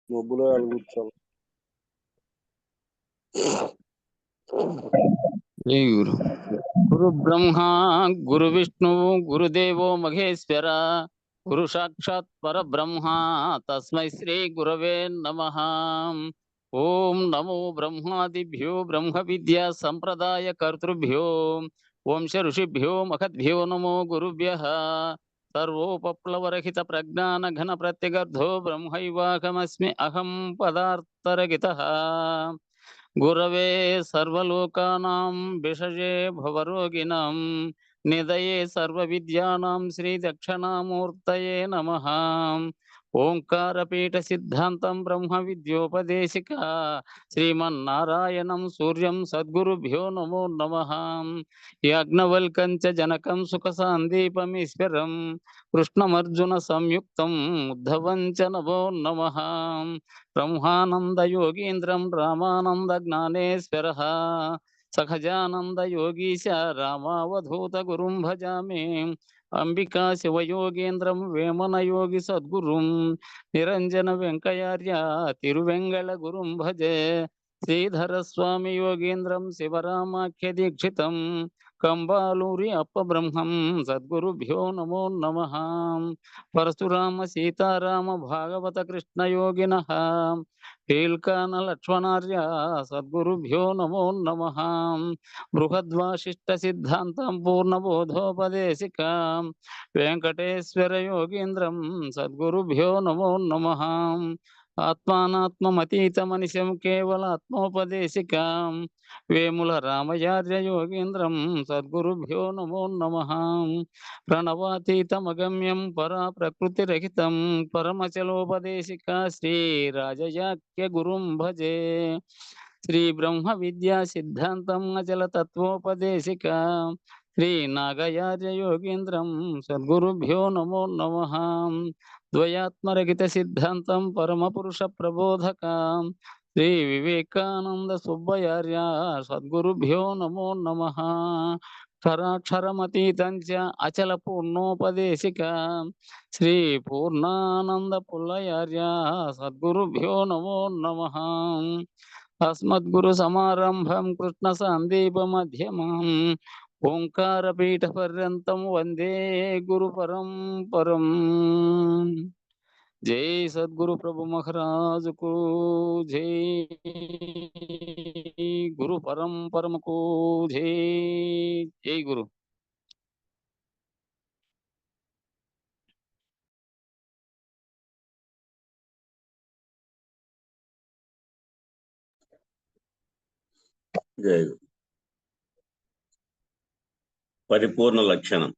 మబ్బులో కూర్చోాలి. జై గురు. గురు బ్రహ్మ గురు విష్ణు గురుదేవో మహేశ్వర గురు సాక్షాత్ పరబ్రహ్మ తస్మై శ్రీ గురవే నమః. ఓం నమో బ్రహ్మాదిభ్యో బ్రహ్మ విద్యా సంప్రదాయ కర్తృభ్యో వంశ ఋషిభ్యో మహద్భ్యో నమో గురుభ్యః. సర్వోపప్లవరహిత ప్రజ్ఞాన ఘన ప్రత్యగర్ధో బ్రహ్మైవాహమస్మి అహం పదార్థరహితః. గురవే సర్వలోకానాం విషజే భవరోగిణాం నిదయే సర్వవిద్యానాం శ్రీ దక్షిణామూర్తయే నమః. ఓంకారపీఠ సిద్ధాంతం బ్రహ్మ విద్యోపదేశిక శ్రీమన్నారాయణం సూర్యం సద్గురుభ్యో నమో నమః. యాజ్ఞవల్కం చ జనకం సుఖ సాందీపమీశ్వరం కృష్ణమర్జున సంయుక్తం ఉద్ధవం చ నమో నమః. బ్రహ్మానంద యోగీంద్రం రామానంద జ్ఞానేశ్వరః సహజానంద యోగీశ రామావధూత గురుం భజామి. అంబికా శివయోగేంద్రం వేమన యోగి సద్గురుం నిరంజన వెంకయార్య తిరువెంగళ గురుం భజే. శ్రీధర స్వామి యోగేంద్రం శివరామాఖ్య దీక్షితం కంబాలూరి అప్ప బ్రహ్మం సద్గురుభ్యో నమో నమః. పరశురామ సీతారామ భాగవత కృష్ణ యోగినః పీల్కాన లక్ష్మణార్య సద్గురుభ్యో నమో నమః. బృహద్వాసిష్ట సిద్ధాంతం పూర్ణబోధోపదేశిక వెంకటేశ్వర యోగీంద్రం సద్గురుభ్యో నమో నమః. ఆత్మానాత్మమతీతమనిశం కేవలాత్మోపదేశిక వేముల రామయార్య యోగీంద్రం సద్గురుభ్యో నమో నమః. ప్రణవాతీతమగమ్యం పరా ప్రకృతిరహితం పరమచలోపదేశిక శ్రీ రాజయాఖ్య గురుం భజే. శ్రీ బ్రహ్మ విద్యా సిద్ధాంతం అచల తత్వోపదేశిక శ్రీ నాగయార్య యోగీంద్రం సద్గురుభ్యో నమో నమః. ద్వయాత్మరహిత సిద్ధాంతం పరమ పురుష ప్రబోధక శ్రీ వివేకానంద సుబ్బయార్య సద్గురుభ్యో నమో నమః. క్షరాక్షరమతీతం చ అచల పూర్ణోపదేశిక శ్రీ పూర్ణానంద పుల్లయార్య సద్గురుభ్యో నమో నమః. అస్మద్గురు సమారంభం కృష్ణ సందీప మధ్యమం ఓంకారపీఠ పర్యంతం వందే గురు పరంపరం. జై సద్గురు ప్రభు మహారాజుకు జై. గురు పరంపరముకు జై. జై గురు. జై గురు. పరిపూర్ణ లక్షణం.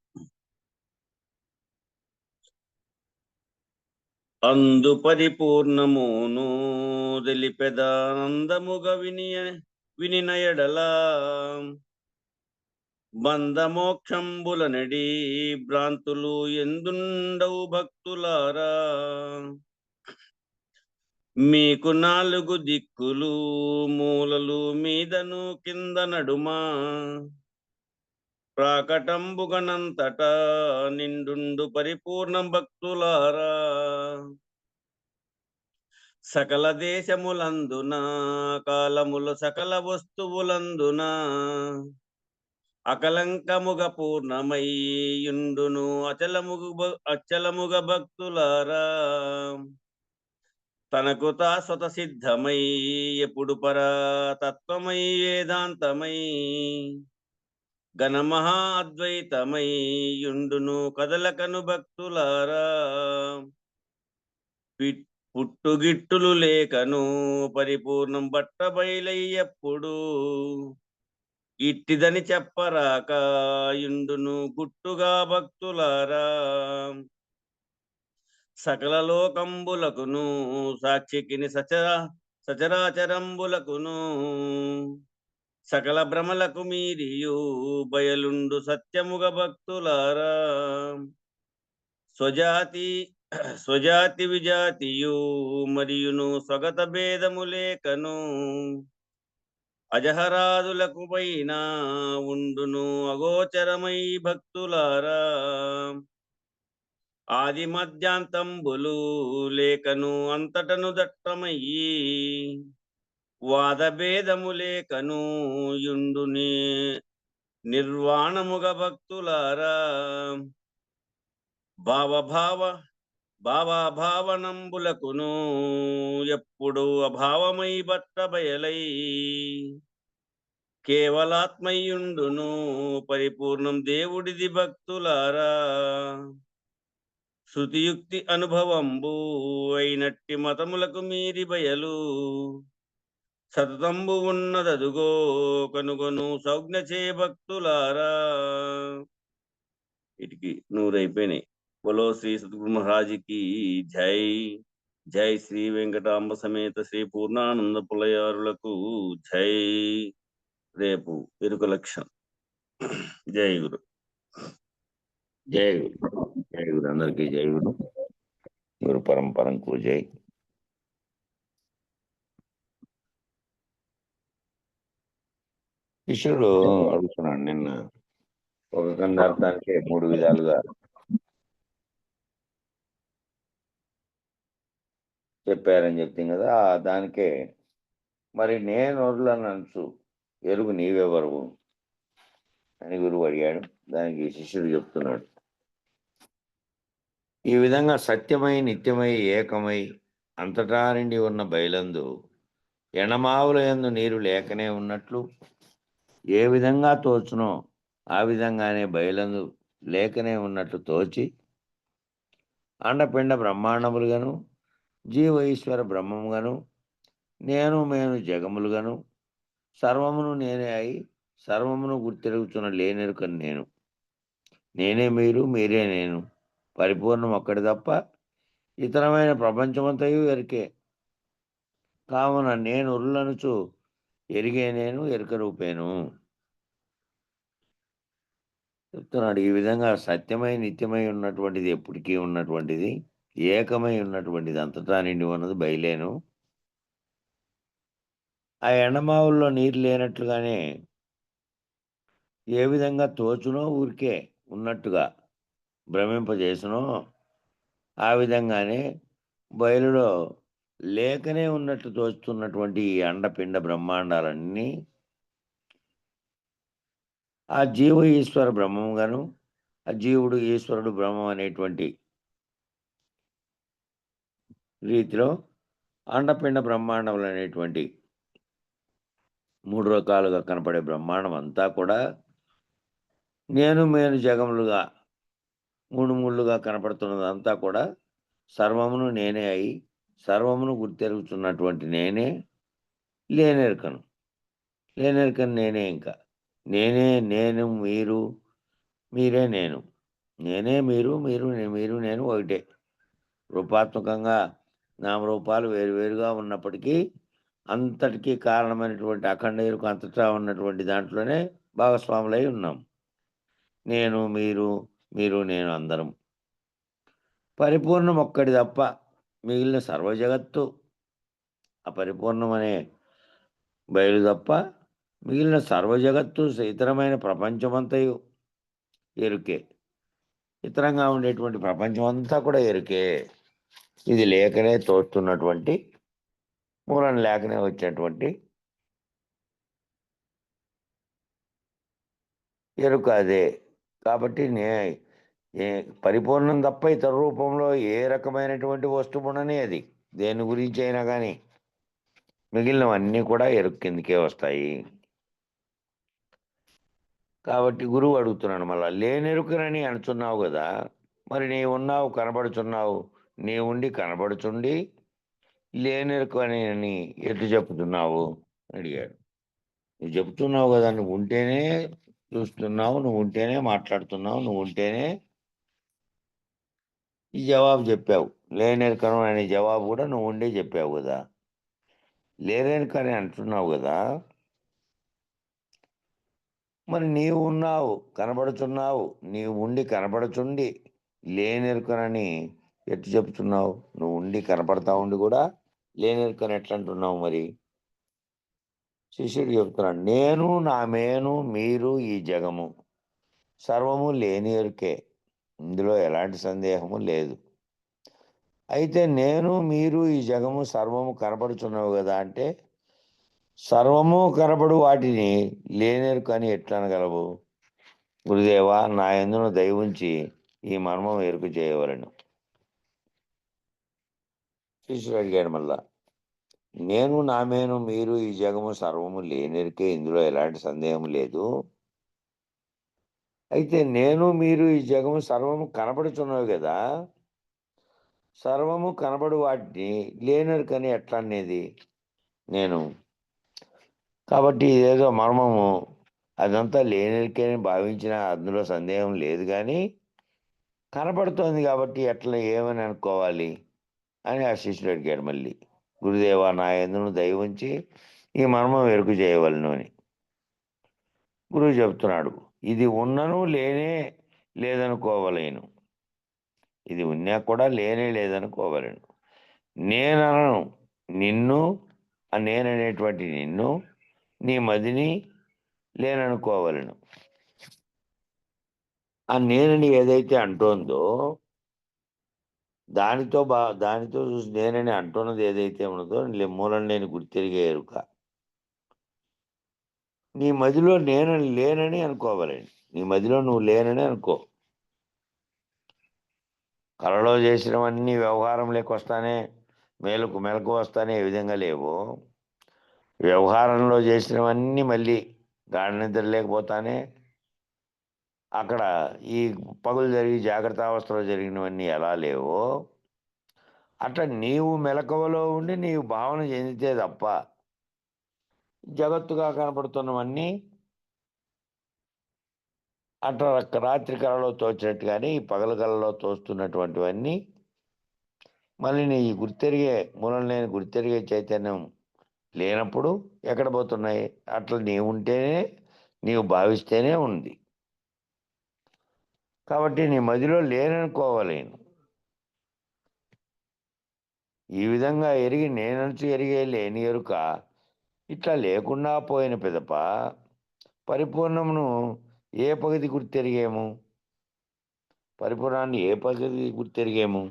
అందు పరిపూర్ణమును తెలిపెదానందముగ వినినయడలా బంధమోక్షంబుల నెడి భ్రాంతులు ఎందుండవు భక్తులారా. మీకు నాలుగు దిక్కులు మూలలు మీదను కింద నడుమా ప్రాకటంబుగనంతట నిండుండు పరిపూర్ణ భక్తులారా. సకల దేశములందున కాలముల సకల వస్తువులందున అకలంకముగ పూర్ణమై యుండును అచలముగ భక్తులారా. తనకు తా స్వత సిద్ధమై ఎప్పుడు పరా తత్వమై వేదాంతమై ఘనమహా అద్వైతమై యుండును కదలకను భక్తులారా. పుట్టుగిట్టులు లేకను పరిపూర్ణం బట్టబయలయ్యప్పుడు ఇట్టిదని చెప్పరాక యుండును గుట్టుగా భక్తులారా. సకల లోకంబులకును సాక్షికిని సచరాచరంబులకును సకల భ్రమలకు మీరియు బయలుండు సత్యముగ భక్తులారా. స్వజాతి విజాతియు మరియును స్వగత భేదము లేకను అజహరాదులకు పైన ఉండును అగోచరమై భక్తులారా. ఆది మధ్యాంతంబులు లేకను అంతటను దట్టమయ్యి వాదభేదము లేకను యుండుని నిర్వాణముగ భక్తులారా భావభావ భావభావనంబులకును ఎప్పుడు అభావమై బట్ట బయలై కేవలాత్మయుండును పరిపూర్ణం దేవుడిది భక్తులారా శృతియుక్తి అనుభవంబు అయినట్టి మతములకు మీరి బయలు సతతంబు ఉన్నదదుగో కనుగొను సౌజ్ఞచే భక్తులారా. వీటికి 100 అయిపోయినాయి. బోలో శ్రీ సద్గురు మహారాజుకి జై. జై శ్రీ వెంకటాంబ సమేత శ్రీ పూర్ణానంద పులయారులకు జై. రేపు ఎరుక లక్ష్యం. జై గురు. జై గురు. జై గురు. అందరికీ జై గురు. గురు పరంపరంకు జై. శిష్యుడు అడుగుతున్నాడు నిన్న ఒక కందార్థానికి 3 విధాలుగా చెప్పారని చెప్తాం కదా, దానికే మరి నేను వదలనంచు ఎరుగు నీవెవరు అని గురువు అడిగాడు. దానికి శిష్యుడు చెప్తున్నాడు, ఈ విధంగా సత్యమై నిత్యమై ఏకమై అంతటా నిండి ఉన్న బయలందు ఎణమావుల యందు నీరు లేకనే ఉన్నట్లు ఏ విధంగా తోచునో ఆ విధంగానే బయలందు లేకనే ఉన్నట్లు తోచి అండపిండ బ్రహ్మాండములుగాను జీవ ఈశ్వర బ్రహ్మముగాను నేను మేను జగములుగాను సర్వమును నేనే అయి సర్వమును గుర్తిరుగుతున్న లేనెరుకను నేను. నేనే మీరు, మీరే నేను. పరిపూర్ణం ఒక్కడి తప్ప ఇతరమైన ప్రపంచమంతయు ఎరికే. కావున నేను ఉరులనుచు ఎరిగే నేను ఎరుక రూపేను చెప్తున్నాడు. ఈ విధంగా సత్యమై నిత్యమై ఉన్నటువంటిది, ఎప్పటికీ ఉన్నటువంటిది, ఏకమై ఉన్నటువంటిది, అంతటా నిండి ఉన్నది బయలేను. ఆ ఎండమావుల్లో నీరు లేనట్లుగానే ఏ విధంగా తోచునో ఊరికే ఉన్నట్టుగా భ్రమింపజేసునో ఆ విధంగానే బయలులో లేకనే ఉన్నట్లు తోచుతున్నటువంటి ఈ అండపిండ బ్రహ్మాండాలన్నీ ఆ జీవ ఈశ్వర బ్రహ్మముగాను ఆ జీవుడు ఈశ్వరుడు బ్రహ్మం అనేటువంటి రీతిలో అండపిండ బ్రహ్మాండములు అనేటువంటి 3 రకాలుగా కనపడే బ్రహ్మాండం అంతా కూడా నేను మేను జగములుగా 3 ముళ్ళుగా కనపడుతున్నదంతా కూడా సర్వమును నేనే అయి సర్వమును గుర్తెరుగుతున్నటువంటి నేనే లేనెరుకను. లేనెరుకను నేనే. ఇంకా నేనే నేను, మీరు మీరే నేను. నేనే మీరు, మీరు నేను ఒకటే. రూపాత్మకంగా నామరూపాలు వేరువేరుగా ఉన్నప్పటికీ అంతటికీ కారణమైనటువంటి అఖండ ఎరుక అంతటా ఉన్నటువంటి దాంట్లోనే భాగస్వాములై ఉన్నాం. నేను మీరు నేను అందరం. పరిపూర్ణం ఒక్కటి తప్ప మిగిలిన సర్వ జగత్తు అపరిపూర్ణం అనే బయలు తప్ప మిగిలిన సర్వ జగత్తు ఇతరమైన ప్రపంచమంతయు ఎరుకే. ఇతరంగా ఉండేటువంటి ప్రపంచం అంతా కూడా ఎరుకే. ఇది లేకనే తోస్తున్నటువంటి మూలం లేకనే వచ్చేటువంటి ఎరుక అదే. కాబట్టి పరిపూర్ణం తప్ప ఇతర రూపంలో ఏ రకమైనటువంటి వస్తువు ఉండని అది దేని గురించి అయినా కానీ మిగిలినవన్నీ కూడా ఎరుక కిందకే వస్తాయి. కాబట్టి గురువు అడుగుతున్నాడు, మళ్ళా లేనెరుకనని అంటున్నావు కదా, మరి నీవు ఉన్నావు కనబడుచున్నావు, నీ ఉండి కనబడుచుండి లేనెరుకని అని ఎట్లు చెప్తున్నావు అడిగాడు. నువ్వు చెప్తున్నావు కదా, నువ్వు ఉంటేనే చూస్తున్నావు, నువ్వు ఉంటేనే మాట్లాడుతున్నావు, నువ్వు ఉంటేనే ఈ జవాబు చెప్పావు. లేనెరుకను అనే జవాబు కూడా నువ్వు ఉండే చెప్పావు కదా. లేనెరుకని అంటున్నావు కదా, మరి నీవు ఉన్నావు కనబడుతున్నావు, నీవు ఉండి కనబడుచుండి లేనెరుకనని ఎట్టు చెప్తున్నావు? నువ్వు ఉండి కనపడతా ఉండి కూడా లేనెరుకని ఎట్లా అంటున్నావు? మరి శిష్యుడు చెప్తున్నాడు, నేను నా మేను మీరు ఈ జగము సర్వము లేని ఎరుకే. ఇందులో ఎలాంటి సందేహము లేదు. అయితే నేను మీరు ఈ జగము సర్వము కనపడుచున్నావు కదా అంటే, సర్వము కనపడు వాటిని లేనేరు కానీ ఎట్లా అనగలవు? గురుదేవా, నా యందున దయ ఉంచి ఈ మర్మం ఎరుక చేయవలను. శిష్యుడు అడిగాడు మళ్ళా, నేను నామేను మీరు ఈ జగము సర్వము లేనెరికే, ఇందులో ఎలాంటి సందేహం లేదు. అయితే నేను మీరు ఈ జగము సర్వము కనపడుచున్నవి కదా, సర్వము కనబడు వాటిని లేనెరుకని ఎట్లా అనేది నేను. కాబట్టి ఇదేదో మర్మము, అదంతా లేనెరికే అని భావించిన అందులో సందేహం లేదు కానీ, కనపడుతోంది కాబట్టి ఎట్లా ఏమని అనుకోవాలి అని ఆ శిష్యుడు అడిగాడు మళ్ళీ. గురుదేవా, నా యందును దయ ఉంచి ఈ మర్మం ఎరుకు చేయవలను అని. గురువు చెప్తున్నాడు, ఇది ఉన్నను లేనే లేదనుకోవలేను, ఇది ఉన్నా కూడా లేనే లేదనుకోవలేను. నేనను నిన్ను, ఆ నేననేటువంటి నిన్ను, నీ మదిని లేననుకోవలను. ఆ నేనని ఏదైతే అంటోందో దానితో చూసి నేనని అంటున్నది ఏదైతే ఉన్నదో మూలం లేని గుర్తెరిగే ఎరుక. నీ మదిలో నేను లేనని అనుకోవాలండి. నీ మదిలో నువ్వు లేనని అనుకో. కలలో చేసినవన్నీ వ్యవహారంలోకి వస్తానే మెలకు వస్తానే ఏ విధంగా లేవో, వ్యవహారంలో చేసినవన్నీ మళ్ళీ గాఢ నిద్ర లేకపోతానే అక్కడ ఈ పగులు జరిగి జాగ్రత్త అవస్థలో జరిగినవన్నీ ఎలా లేవో, అట్లా నీవు మెలకువలో ఉండి నీవు భావన చెందితే తప్ప జగత్తుగా కనపడుతున్నవన్నీ అట్లా రాత్రి కళలో తోచినట్టు కానీ ఈ పగల కళలో తోస్తున్నటువంటివన్నీ మళ్ళీ నీ గుర్తెరిగే మూలం లేని గుర్తెరిగే చైతన్యం లేనప్పుడు ఎక్కడ పోతున్నాయి? అట్లా నీవు ఉంటేనే, నీవు భావిస్తేనే ఉంది. కాబట్టి నీ మదిలో లేననుకోవలేను. ఈ విధంగా ఎరిగి నేనంచు ఎరిగే లేని ఎరుక ఇట్లా లేకుండా పోయిన పిదప పరిపూర్ణమును ఏ పగతి గుర్తెరిగేము? పరిపూర్ణాన్ని ఏ పగతి గుర్తెరిగేము?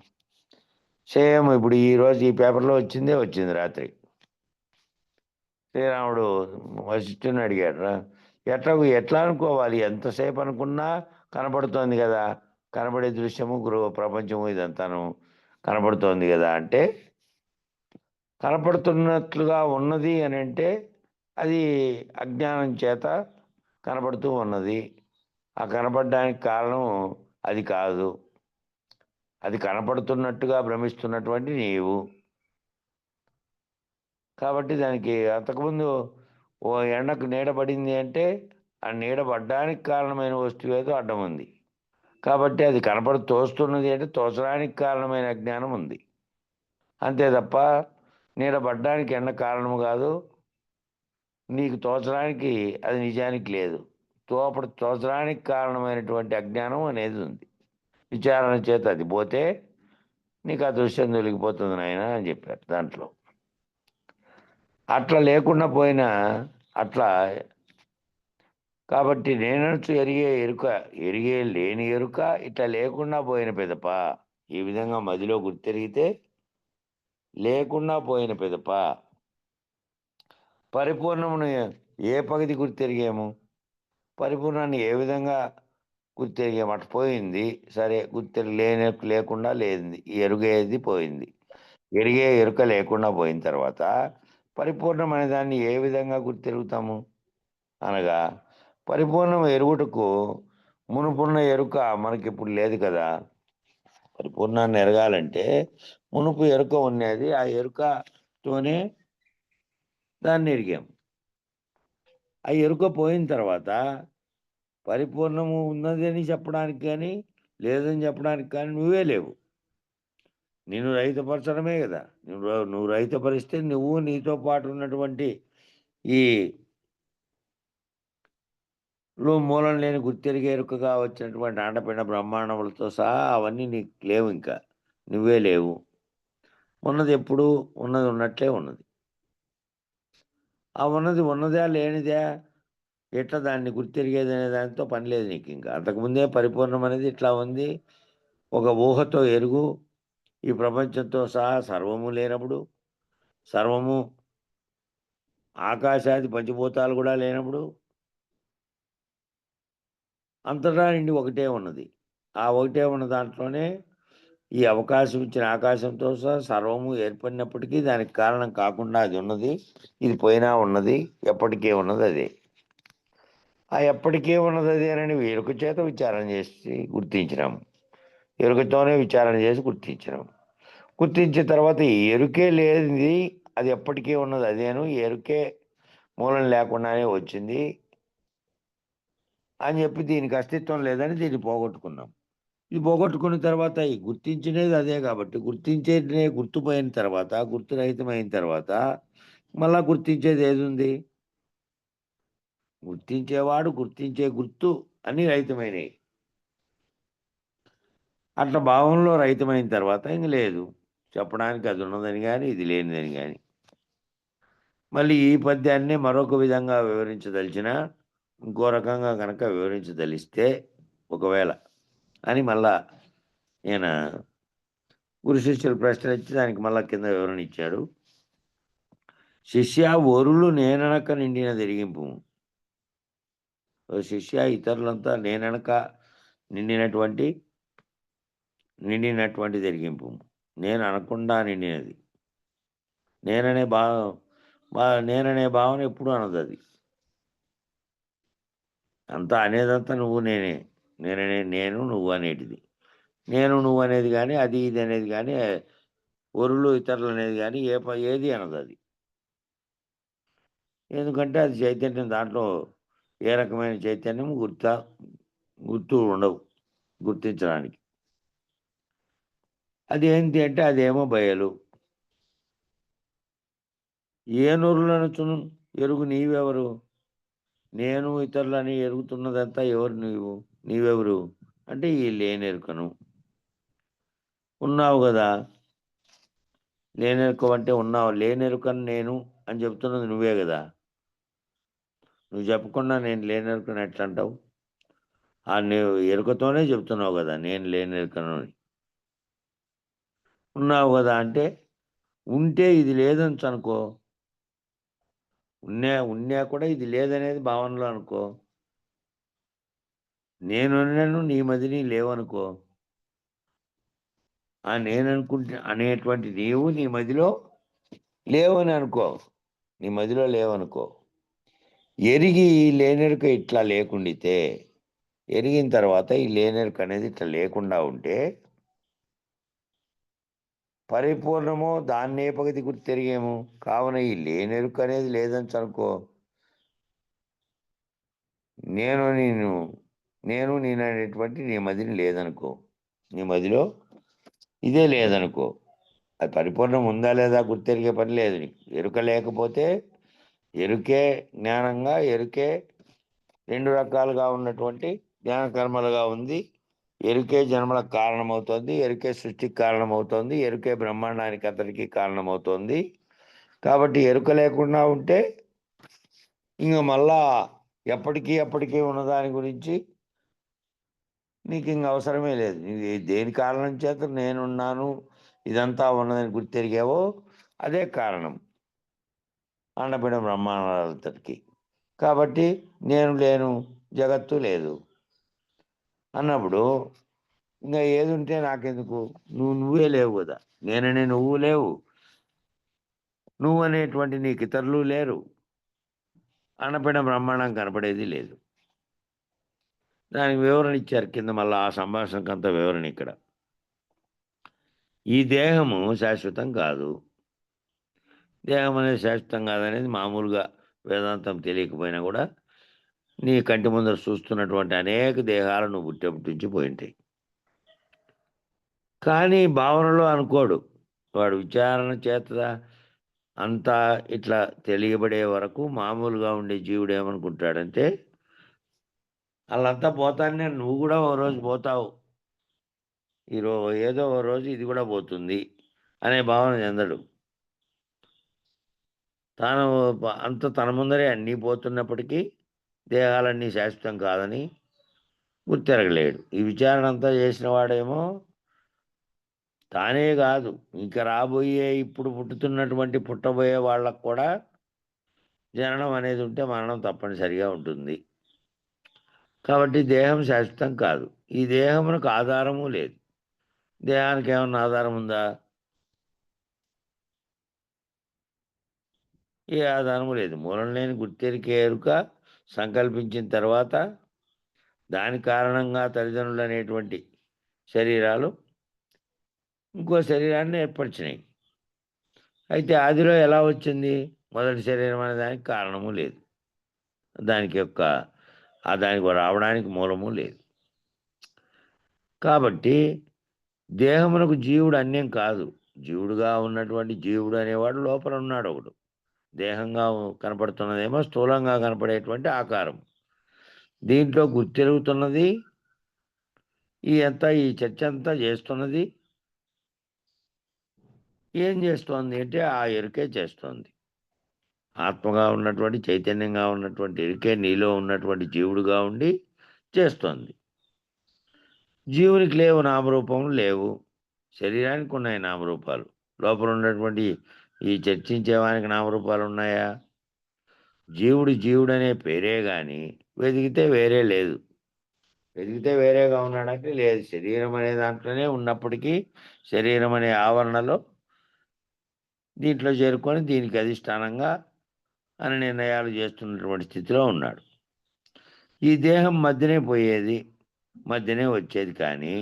సేమ్ ఇప్పుడు ఈరోజు ఈ పేపర్లో వచ్చింది రాత్రి. శ్రీరాముడు వశిష్ఠుని అడిగాడు, ఎట్లా అనుకోవాలి? ఎంతసేపు అనుకున్నా కనపడుతోంది కదా, కనబడే దృశ్యము ప్రపంచము ఇదంతాను కనపడుతోంది కదా అంటే, కనపడుతున్నట్లుగా ఉన్నది అని అంటే అది అజ్ఞానం చేత కనపడుతూ ఉన్నది. ఆ కనపడడానికి కారణం అది కాదు, అది కనపడుతున్నట్టుగా భ్రమిస్తున్నటువంటి నీవు. కాబట్టి దానికి అంతకుముందు ఓ ఎండకు నీడ పడింది అంటే ఆ నీడ పడ్డానికి కారణమైన వస్తువు ఏదో అడ్డం ఉంది. కాబట్టి అది తోస్తున్నది అంటే తోచడానికి కారణమైన అజ్ఞానం ఉంది. అంతే తప్ప నీడ పడ్డానికి ఎండ కారణము కాదు, నీకు తోచడానికి అది నిజానికి లేదు. తోచడానికి కారణమైనటువంటి అజ్ఞానం అనేది ఉంది. విచారణ చేత అది పోతే నీకు ఆ దృశ్యం తొలగిపోతుంది నాయన అని చెప్పారు దాంట్లో. అట్లా లేకుండా పోయినా అట్లా కాబట్టి నేనచ్చు ఎరిగే లేని ఎరుక ఇట్లా లేకుండా పోయిన పిదప, ఈ విధంగా మదిలో గుర్తెరిగితే లేకుండా పోయిన పిదప పరిపూర్ణమును ఏ పగతి గుర్తెరిగాము? పరిపూర్ణాన్ని ఏ విధంగా గుర్తెరిగాము? అటు పోయింది సరే, లేకుండా లేనిది ఎరుగేది పోయింది. ఎరిగే ఎరుక లేకుండా పోయిన తర్వాత పరిపూర్ణమైన దాన్ని ఏ విధంగా గుర్తెరుగుతాము అనగా, పరిపూర్ణం ఎరుగుటకు మునుపున్న ఎరుక మనకిప్పుడు లేదు కదా. పరిపూర్ణాన్ని ఎరగాలంటే మునుపు ఎరుక ఉన్నది, ఆ ఎరుకతోనే దాన్ని ఎరిగాము. ఆ ఎరుక పోయిన తర్వాత పరిపూర్ణము ఉన్నది అని చెప్పడానికి కానీ లేదని చెప్పడానికి కానీ నువ్వే లేవు. నిన్ను రహితపరచడమే కదా. నువ్వు రహితపరిస్తే నువ్వు నీతో పాటు ఉన్నటువంటి ఈ మూలం లేని గుర్తెరిగే ఎరుకగా వచ్చినటువంటి అండపిండ బ్రహ్మాండములతో సహా అవన్నీ నీకు లేవు, ఇంకా నువ్వే లేవు. ఉన్నది ఎప్పుడు ఉన్నది ఉన్నట్లే ఉన్నది. ఆ ఉన్నది ఉన్నదా లేనిదా ఎట్లా దాన్ని గుర్తెరిగేది అనే దానితో పని లేదు నీకు ఇంకా. అంతకుముందే పరిపూర్ణం అనేది ఇట్లా ఉంది. ఒక ఊహతో ఎరుగు ఈ ప్రపంచంతో సహా సర్వము లేనప్పుడు, సర్వము ఆకాశాది పంచభూతాలు కూడా లేనప్పుడు, అంతటా నిండి ఒకటే ఉన్నది. ఆ ఒకటే ఉన్న దాంట్లోనే ఈ అవకాశం ఇచ్చిన ఆకాశంతో సహా సర్వము ఏర్పడినప్పటికీ దానికి కారణం కాకుండా అది ఉన్నది. ఇది పోయినా ఉన్నది. ఎప్పటికీ ఉన్నది అదే. ఆ ఎప్పటికీ ఉన్నది అదే అని ఎరుక చేత విచారణ చేసి గుర్తించినాము. ఎరుకతోనే విచారణ చేసి గుర్తించినాం. గుర్తించిన తర్వాత ఈ ఎరుకే లేనిది అది ఎప్పటికీ ఉన్నది అదేను. ఎరుకే మూలం లేకుండానే వచ్చింది అని చెప్పి దీనికి అస్తిత్వం లేదని దీన్ని పోగొట్టుకున్నాం. ఇది పోగొట్టుకున్న తర్వాత ఈ గుర్తించినది అదే కాబట్టి గుర్తించేది గుర్తుపోయిన తర్వాత, గుర్తురహితమైన తర్వాత మళ్ళా గుర్తించేది ఏదుంది? గుర్తించేవాడు, గుర్తించే గుర్తు అన్నీ రహితమైనవి. అట్లా భావంలో రహితమైన తర్వాత ఇంక లేదు. చెప్పడానికి అది ఉన్నదని గాని, ఇది లేనిదని గాని. మళ్ళీ ఈ పద్యాన్నే మరొక విధంగా వివరించదలిచినా, ఇంకో రకంగా గనక వివరించదలిస్తే ఒకవేళ అని మళ్ళా ఈయన గురు శిష్యులు ప్రశ్నలిచ్చి దానికి మళ్ళా కింద వివరణ ఇచ్చాడు. శిష్య ఒరులు నేననక నిండిన తెరిగింపు. ఓ శిష్య ఇతరులంతా నేననక నిండినటువంటి తెరిగింపు. నేను అనకుండా నిండినది. నేననే నేననే భావన ఎప్పుడు అనదది. అంతా అనేదంతా నువ్వు నేనే. నేను నువ్వు అనేటిది. నేను నువ్వు అనేది గానీ, అది ఇది అనేది గానీ, ఒరులు ఇతరులు అనేది గానీ ఏది అనదది. ఎందుకంటే అది చైతన్యం దాంట్లో ఏ రకమైన చైతన్యం గుర్తు ఉండవు గుర్తించడానికి. అది ఏంటి అంటే అదేమో బయలు. ఏ నొరులనుచును ఎరుగు నీవెవరు? నేను ఇతరులని ఎరుగుతున్నదంతా ఎవరు నీవు? నీవెవరు? అంటే ఈ లేనెరుకను. ఉన్నావు గదా! లేనెరుకవు అంటే ఉన్నావు. లేనెరుకను నేను అని చెప్తున్నది నువ్వే గదా! నువ్వు చెప్పకుండా నేను లేనెరుకను ఎట్లంటావు? నీవు ఎరుకతోనే చెప్తున్నావు గదా! నేను లేనెరుకను అని. ఉన్నావు గదా! అంటే ఉంటే ఇది లేదనచనుకో. ఉన్నా కూడా ఇది లేదనేది భావనలో అనుకో. నేనున్నాను నీ మదిని లేవనుకో. ఆ అనేటువంటి నీవు నీ మదిలో లేవని అనుకో. నీ మదిలో లేవనుకో. ఎరిగి ఈ లేనెరుక ఇట్లా లేకుండితే, ఎరిగిన తర్వాత ఈ లేనెరుక అనేది ఇట్లా లేకుండా ఉంటే, పరిపూర్ణమో దాన్నే పగతి గుర్తెరిగేము. కావున ఈ లేనెరుక అనేది లేదనచనుకో. నేను నేననేటువంటి నీ మదిని లేదనుకో. నీ మదిలో ఇదే లేదనుకో. అది పరిపూర్ణం ఉందా లేదా గుర్తెరిగే పని లేదు నీకు. ఎరుక లేకపోతే ఎరుకే జ్ఞానంగా, ఎరుకే 2 రకాలుగా ఉన్నటువంటి జ్ఞాన కర్మలుగా ఉంది. ఎరుకే జన్మలకు కారణమవుతోంది. ఎరుకే సృష్టికి కారణమవుతోంది. ఎరుకే బ్రహ్మాండానికి అంతటికీ కారణమవుతోంది. కాబట్టి ఎరుక లేకుండా ఉంటే ఇంక మళ్ళా ఎప్పటికీ ఉన్నదాని గురించి నీకింక అవసరమే లేదు. దేని కారణం చేత నేనున్నాను, ఇదంతా ఉన్నదని గుర్తెరిగావో అదే కారణం. అండపిండ బ్రహ్మాండాలంతటికి. కాబట్టి నేను లేను, జగత్తు లేదు అన్నప్పుడు ఇంక ఏదుంటే నాకెందుకు? నువ్వే లేవు గదా! నేననే నువ్వు లేవు. నువ్వనేటువంటి నీకితరులు లేరు. అండపిండ బ్రహ్మాండం కనపడేది లేదు. దానికి వివరణ ఇచ్చారు కింద మళ్ళా ఆ సంభాషణకంతా వివరణ ఇక్కడ. ఈ దేహము శాశ్వతం కాదు. దేహం అనేది శాశ్వతం కాదనేది మామూలుగా వేదాంతం తెలియకపోయినా కూడా నీ కంటి ముందర చూస్తున్నటువంటి అనేక దేహాలు నువ్వు పుట్టేప్పటి నుంచి పోయింటాయి. కానీ భావనలో అనుకోడు. వాడు విచారణ చేత అంతా ఇట్లా తెలియబడే వరకు మామూలుగా ఉండే జీవుడు ఏమనుకుంటాడంటే, ఆళ్ళంతా పోతానే నువ్వు కూడా ఓ రోజు పోతావు. ఏదో ఓ రోజు ఇది కూడా పోతుంది అనే భావన చెందడు. తాను అంత తన ముందరే అన్నీ పోతున్నప్పటికీ దేహాలన్నీ శాశ్వతం కాదని గుర్తెరగలేడు. ఈ విచారణ అంతా చేసిన వాడేమో తానే కాదు, ఇంకా రాబోయే ఇప్పుడు పుట్టుతున్నటువంటి పుట్టబోయే వాళ్ళకు కూడా జననం అనేది ఉంటే మరణం తప్పనిసరిగా ఉంటుంది. కాబట్టి దేహం శాశ్వతం కాదు. ఈ దేహమునకు ఆధారము లేదు. దేహానికి ఏమన్నా ఆధారం ఉందా? ఏ ఆధారము లేదు. మూలం లేని గుర్తెరికే ఎరుక సంకల్పించిన తర్వాత దాని కారణంగా తల్లిదండ్రులు అనేటువంటి శరీరాలు ఇంకో శరీరాన్ని ఏర్పరిచినాయి. అయితే ఆదిలో ఎలా వచ్చింది? మొదటి శరీరం అనే దానికి కారణము లేదు. దానికి రావడానికి మూలము లేదు. కాబట్టి దేహమునకు జీవుడు అన్యం కాదు. జీవుడుగా ఉన్నటువంటి జీవుడు అనేవాడు లోపల ఉన్నాడు ఒకడు. దేహంగా కనపడుతున్నదేమో స్థూలంగా కనపడేటువంటి ఆకారం. దీంట్లో గుర్తెరుగుతున్నది ఈ చర్చ అంతా చేస్తున్నది ఏం చేస్తోంది అంటే ఆ ఎరుకే చేస్తోంది. ఆత్మగా ఉన్నటువంటి చైతన్యంగా ఉన్నటువంటి ఎరుకే నీలో ఉన్నటువంటి జీవుడుగా ఉండి చేస్తోంది. జీవునికి లేవు నామరూపములు లేవు. శరీరానికి ఉన్నాయి నామరూపాలు. లోపల ఉన్నటువంటి ఈ చర్చించేవానికి నామరూపాలు ఉన్నాయా? జీవుడనే పేరే గాని వెతికితే వేరే లేదు. వెతికితే వేరేగా ఉన్నాడంటే లేదు. శరీరం అనే దాంట్లోనే ఉన్నప్పటికీ శరీరం అనే ఆవరణలో దీంట్లో చేరుకొని దీనికి అధిష్టానంగా అని నిర్ణయాలు చేస్తున్నటువంటి స్థితిలో ఉన్నాడు. ఈ దేహం మధ్యనే పోయేది, మధ్యనే వచ్చేది. కానీ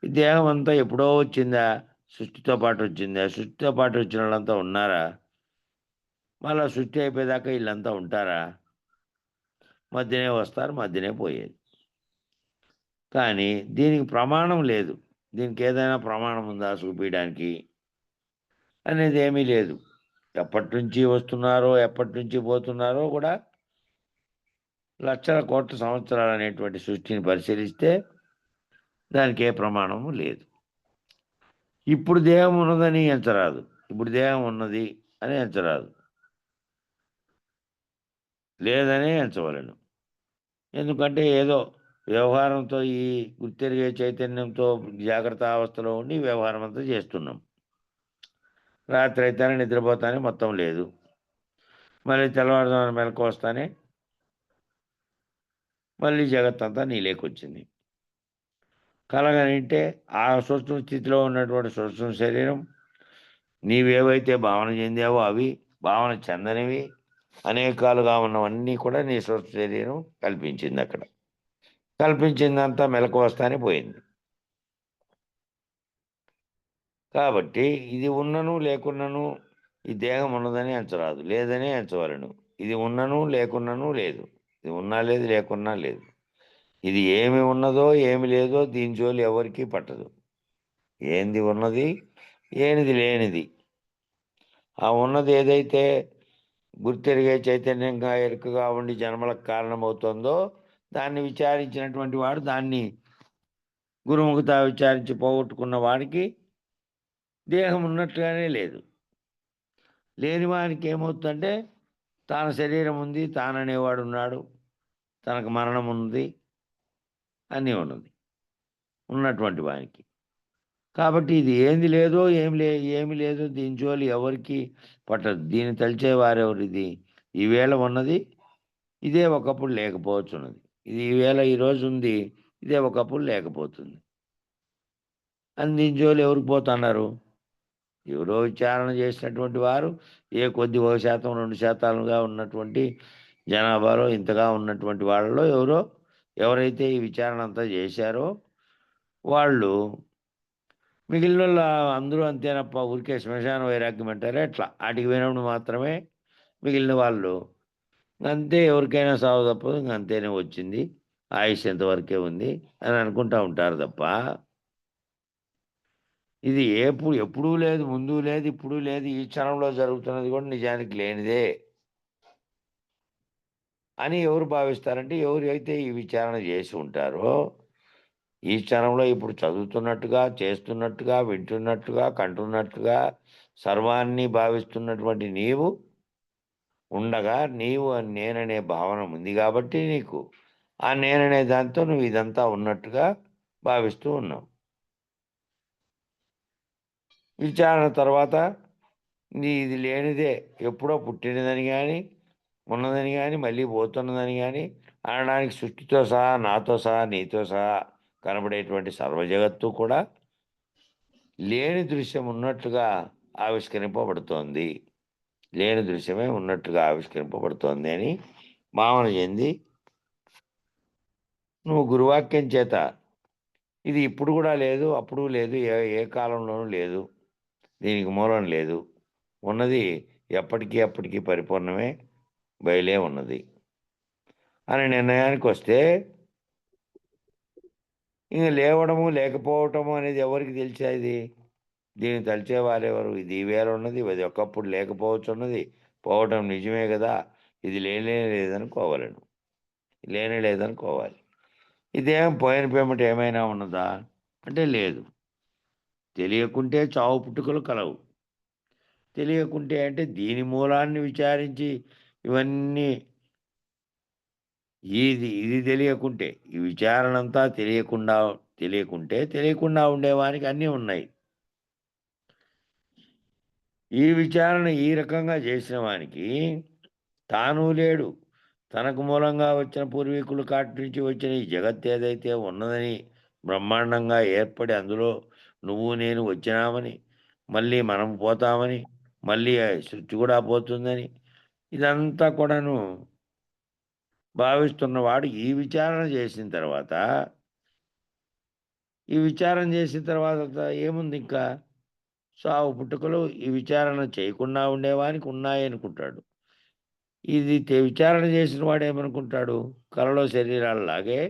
ఈ దేహం అంతా ఎప్పుడో వచ్చిందా? సృష్టితో పాటు వచ్చిందా? సృష్టితో పాటు వచ్చిన వాళ్ళంతా ఉన్నారా? మళ్ళా సృష్టి అయిపోయేదాకా వీళ్ళంతా ఉంటారా? మధ్యనే వస్తారు, మధ్యనే పోయేది. కానీ దీనికి ప్రమాణం లేదు. దీనికి ఏదైనా ప్రమాణం ఉందా చూపించడానికి అనేది ఏమీ లేదు. ఎప్పటి నుంచి వస్తున్నారో ఎప్పటి నుంచి పోతున్నారో కూడా లక్షల కోట్ల సంవత్సరాలు అనేటువంటి సృష్టిని పరిశీలిస్తే దానికి ఏ ప్రమాణము లేదు. ఇప్పుడు దేహం ఉన్నదని ఎంచరాదు. ఇప్పుడు దేహం ఉన్నది అని ఎంచరాదు. లేదనే ఎంచవలను. ఎందుకంటే ఏదో వ్యవహారంతో ఈ గుర్తెరిగే చైతన్యంతో జాగ్రత్త అవస్థలో ఉండి వ్యవహారం అంతా చేస్తున్నాం. రాత్రి అయితేనే నిద్రపోతానే మొత్తం లేదు. మళ్ళీ తెల్లవారుజామున మెలకు వస్తానే మళ్ళీ జగత్తంతా నీలేకొచ్చింది. కలగనింటే ఆ సూక్ష్మ స్థితిలో ఉన్నటువంటి సూక్ష్మ శరీరం నీవేవైతే భావన చెందావో అవి భావన చెందనివి అనేకాలుగా ఉన్నవన్నీ కూడా నీ సూక్ష్మ శరీరం కల్పించింది. అక్కడ కల్పించిందంతా మెలకు వస్తానే పోయింది. కాబట్టి ఇది ఉన్నను లేకున్నను ఈ దేహం ఉన్నదని ఎంచరాదు, లేదని ఎంచవలను. ఇది ఉన్నను లేకున్నను లేదు. ఇది ఉన్నా లేదు, లేకున్నా లేదు. ఇది ఏమి ఉన్నదో ఏమి లేదో దీని జోలి ఎవరికీ పట్టదు. ఏంది ఉన్నది, ఏనిది లేనిది. ఆ ఉన్నది ఏదైతే గుర్తెరిగే చైతన్యంగా ఎరుకగా ఉండి జన్మలకు కారణమవుతుందో దాన్ని విచారించినటువంటి వాడు, దాన్ని గురుముఖత విచారించి పోగొట్టుకున్న వాడికి దేహం ఉన్నట్టుగానే లేదు. లేని వానికి ఏమవుతుందంటే తాన శరీరం ఉంది, తాననేవాడు ఉన్నాడు, తనకు మరణం ఉంది, అన్నీ ఉన్నది ఉన్నటువంటి వానికి. కాబట్టి ఇది ఏంది లేదో ఏమి లేదో దీని జోలి ఎవరికి పట్టదు. దీన్ని తలిచేవారెవరిది? ఈవేళ ఉన్నది ఇదే ఒకప్పుడు లేకపోవచ్చున్నది. ఇది ఈవేళ ఈరోజు ఉంది, ఇదే ఒకప్పుడు లేకపోతుంది అని దీని జోలి ఎవరికి పోతున్నారు? ఎవరో విచారణ చేసినటువంటి వారు, ఏ కొద్ది 1% 2%గా ఉన్నటువంటి జనాభాలో ఇంతగా ఉన్నటువంటి వాళ్ళలో ఎవరైతే ఈ విచారణ అంతా చేశారో వాళ్ళు మిగిలిన అందరూ అంతేనప్ప, ఊరికే శ్మశాన వైరాగ్యం అంటారే అట్లా ఆటికి పోయినప్పుడు మాత్రమే మిగిలిన వాళ్ళు అంతే, ఎవరికైనా సావు తప్పదు, అంతేనే వచ్చింది, ఆయుష్ ఎంతవరకే ఉంది అని అనుకుంటా ఉంటారు తప్ప ఇది ఎప్పుడూ లేదు, ముందు లేదు, ఇప్పుడు లేదు, ఈ క్షణంలో జరుగుతున్నది కూడా నిజానికి లేనిదే అని ఎవరు భావిస్తారంటే ఎవరైతే ఈ విచారణ చేసి ఉంటారో ఈ క్షణంలో ఇప్పుడు చదువుతున్నట్టుగా, చేస్తున్నట్టుగా, వింటున్నట్టుగా, కంటున్నట్టుగా సర్వాన్ని భావిస్తున్నటువంటి నీవు ఉండగా నీవు నేననే భావన ఉంది కాబట్టి నీకు ఆ నేననే దాంతో నువ్వు ఇదంతా ఉన్నట్టుగా భావిస్తూ ఉన్నావు. విచారణ తర్వాత ఇది లేనిదే ఎప్పుడో పుట్టినదని కానీ ఉన్నదని కానీ మళ్ళీ పోతున్నదని కానీ అనడానికి సృష్టితో సహా నాతో సహా నీతో సహా కనబడేటువంటి సర్వజగత్తు కూడా లేని దృశ్యం ఉన్నట్లుగా ఆవిష్కరింపబడుతోంది. లేని దృశ్యమే ఉన్నట్టుగా ఆవిష్కరింపబడుతోంది అని భావన చెంది నువ్వు గురువాక్యం చేత ఇది ఇప్పుడు కూడా లేదు, అప్పుడు లేదు, ఏ ఏ కాలంలోనూ లేదు, దీనికి మూలం లేదు, ఉన్నది ఎప్పటికీ అప్పటికీ పరిపూర్ణమే, బయలే ఉన్నది అనే నిర్ణయానికి వస్తే ఇంక లేవడము లేకపోవటము అనేది ఎవరికి తెలిసేది? దీన్ని తలిచేవారెవరు? ఇది ఈవేళ ఉన్నది, అది ఒకప్పుడు లేకపోవచ్చున్నది, పోవటం నిజమే కదా, ఇది లేనే లేదనుకోవాలను, లేనే లేదనుకోవాలి. ఇదేం పోయిన పేమెంట్ ఏమైనా ఉన్నదా అంటే లేదు. తెలియకుంటే చావు పుట్టుకలు కలవు. తెలియకుంటే అంటే దీని మూలాన్ని విచారించి ఇవన్నీ ఇది తెలియకుంటే, ఈ విచారణంతా తెలియకుండా ఉండేవానికి అన్నీ ఉన్నాయి. ఈ విచారణ ఈ రకంగా చేసిన వానికి తాను లేడు, తనకు మూలంగా వచ్చిన పూర్వీకుల కాటి నుంచి వచ్చిన ఈ జగత్ ఏదైతే ఉన్నదని బ్రహ్మాండంగా ఏర్పడి అందులో నువ్వు నేను వచ్చినామని, మళ్ళీ మనం పోతామని, మళ్ళీ సృష్టి కూడా పోతుందని, ఇదంతా కూడాను భావిస్తున్నవాడు ఈ విచారణ చేసిన తర్వాత ఏముంది ఇంకా? సావు పుట్టుకలు ఈ విచారణ చేయకుండా ఉండేవానికి ఉన్నాయనుకుంటాడు. ఇది విచారణ చేసిన వాడు ఏమనుకుంటాడు? కలలో శరీరాలలాగే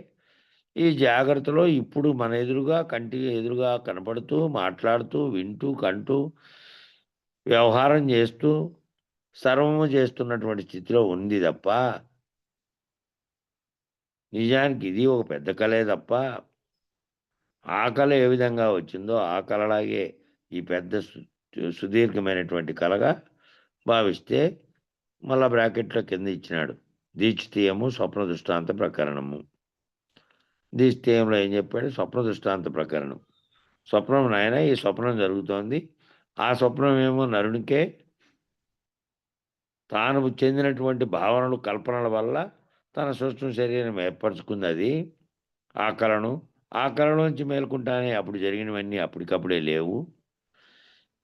ఈ జాగ్రత్తలో ఇప్పుడు మన ఎదురుగా కంటికి ఎదురుగా కనపడుతూ, మాట్లాడుతూ, వింటూ, కంటూ, వ్యవహారం చేస్తూ, సర్వము చేస్తున్నటువంటి స్థితిలో ఉంది తప్ప, నిజానికి ఇది ఒక పెద్ద కలే తప్ప, ఆ కళ ఏ విధంగా వచ్చిందో ఆ కళలాగే ఈ పెద్ద సుదీర్ఘమైనటువంటి కళగా భావిస్తే మళ్ళా బ్రాకెట్‌లో కింద ఇచ్చినాడు. దీక్షితీయము స్వప్న దృష్టాంత ప్రకరణము. దీక్షితీయంలో ఏం చెప్పాడు? స్వప్న దృష్టాంత ప్రకరణం. స్వప్నం నాయన ఈ స్వప్నం జరుగుతోంది. ఆ స్వప్నమేమో నరునికే తాను చెందినటువంటి భావనలు, కల్పనల వల్ల తన సూక్ష్మ శరీరం ఏర్పరచుకుందది. ఆ కలను. ఆ కలలోంచి మేలుకుంటానే అప్పుడు జరిగినవన్నీ అప్పటికప్పుడే లేవు.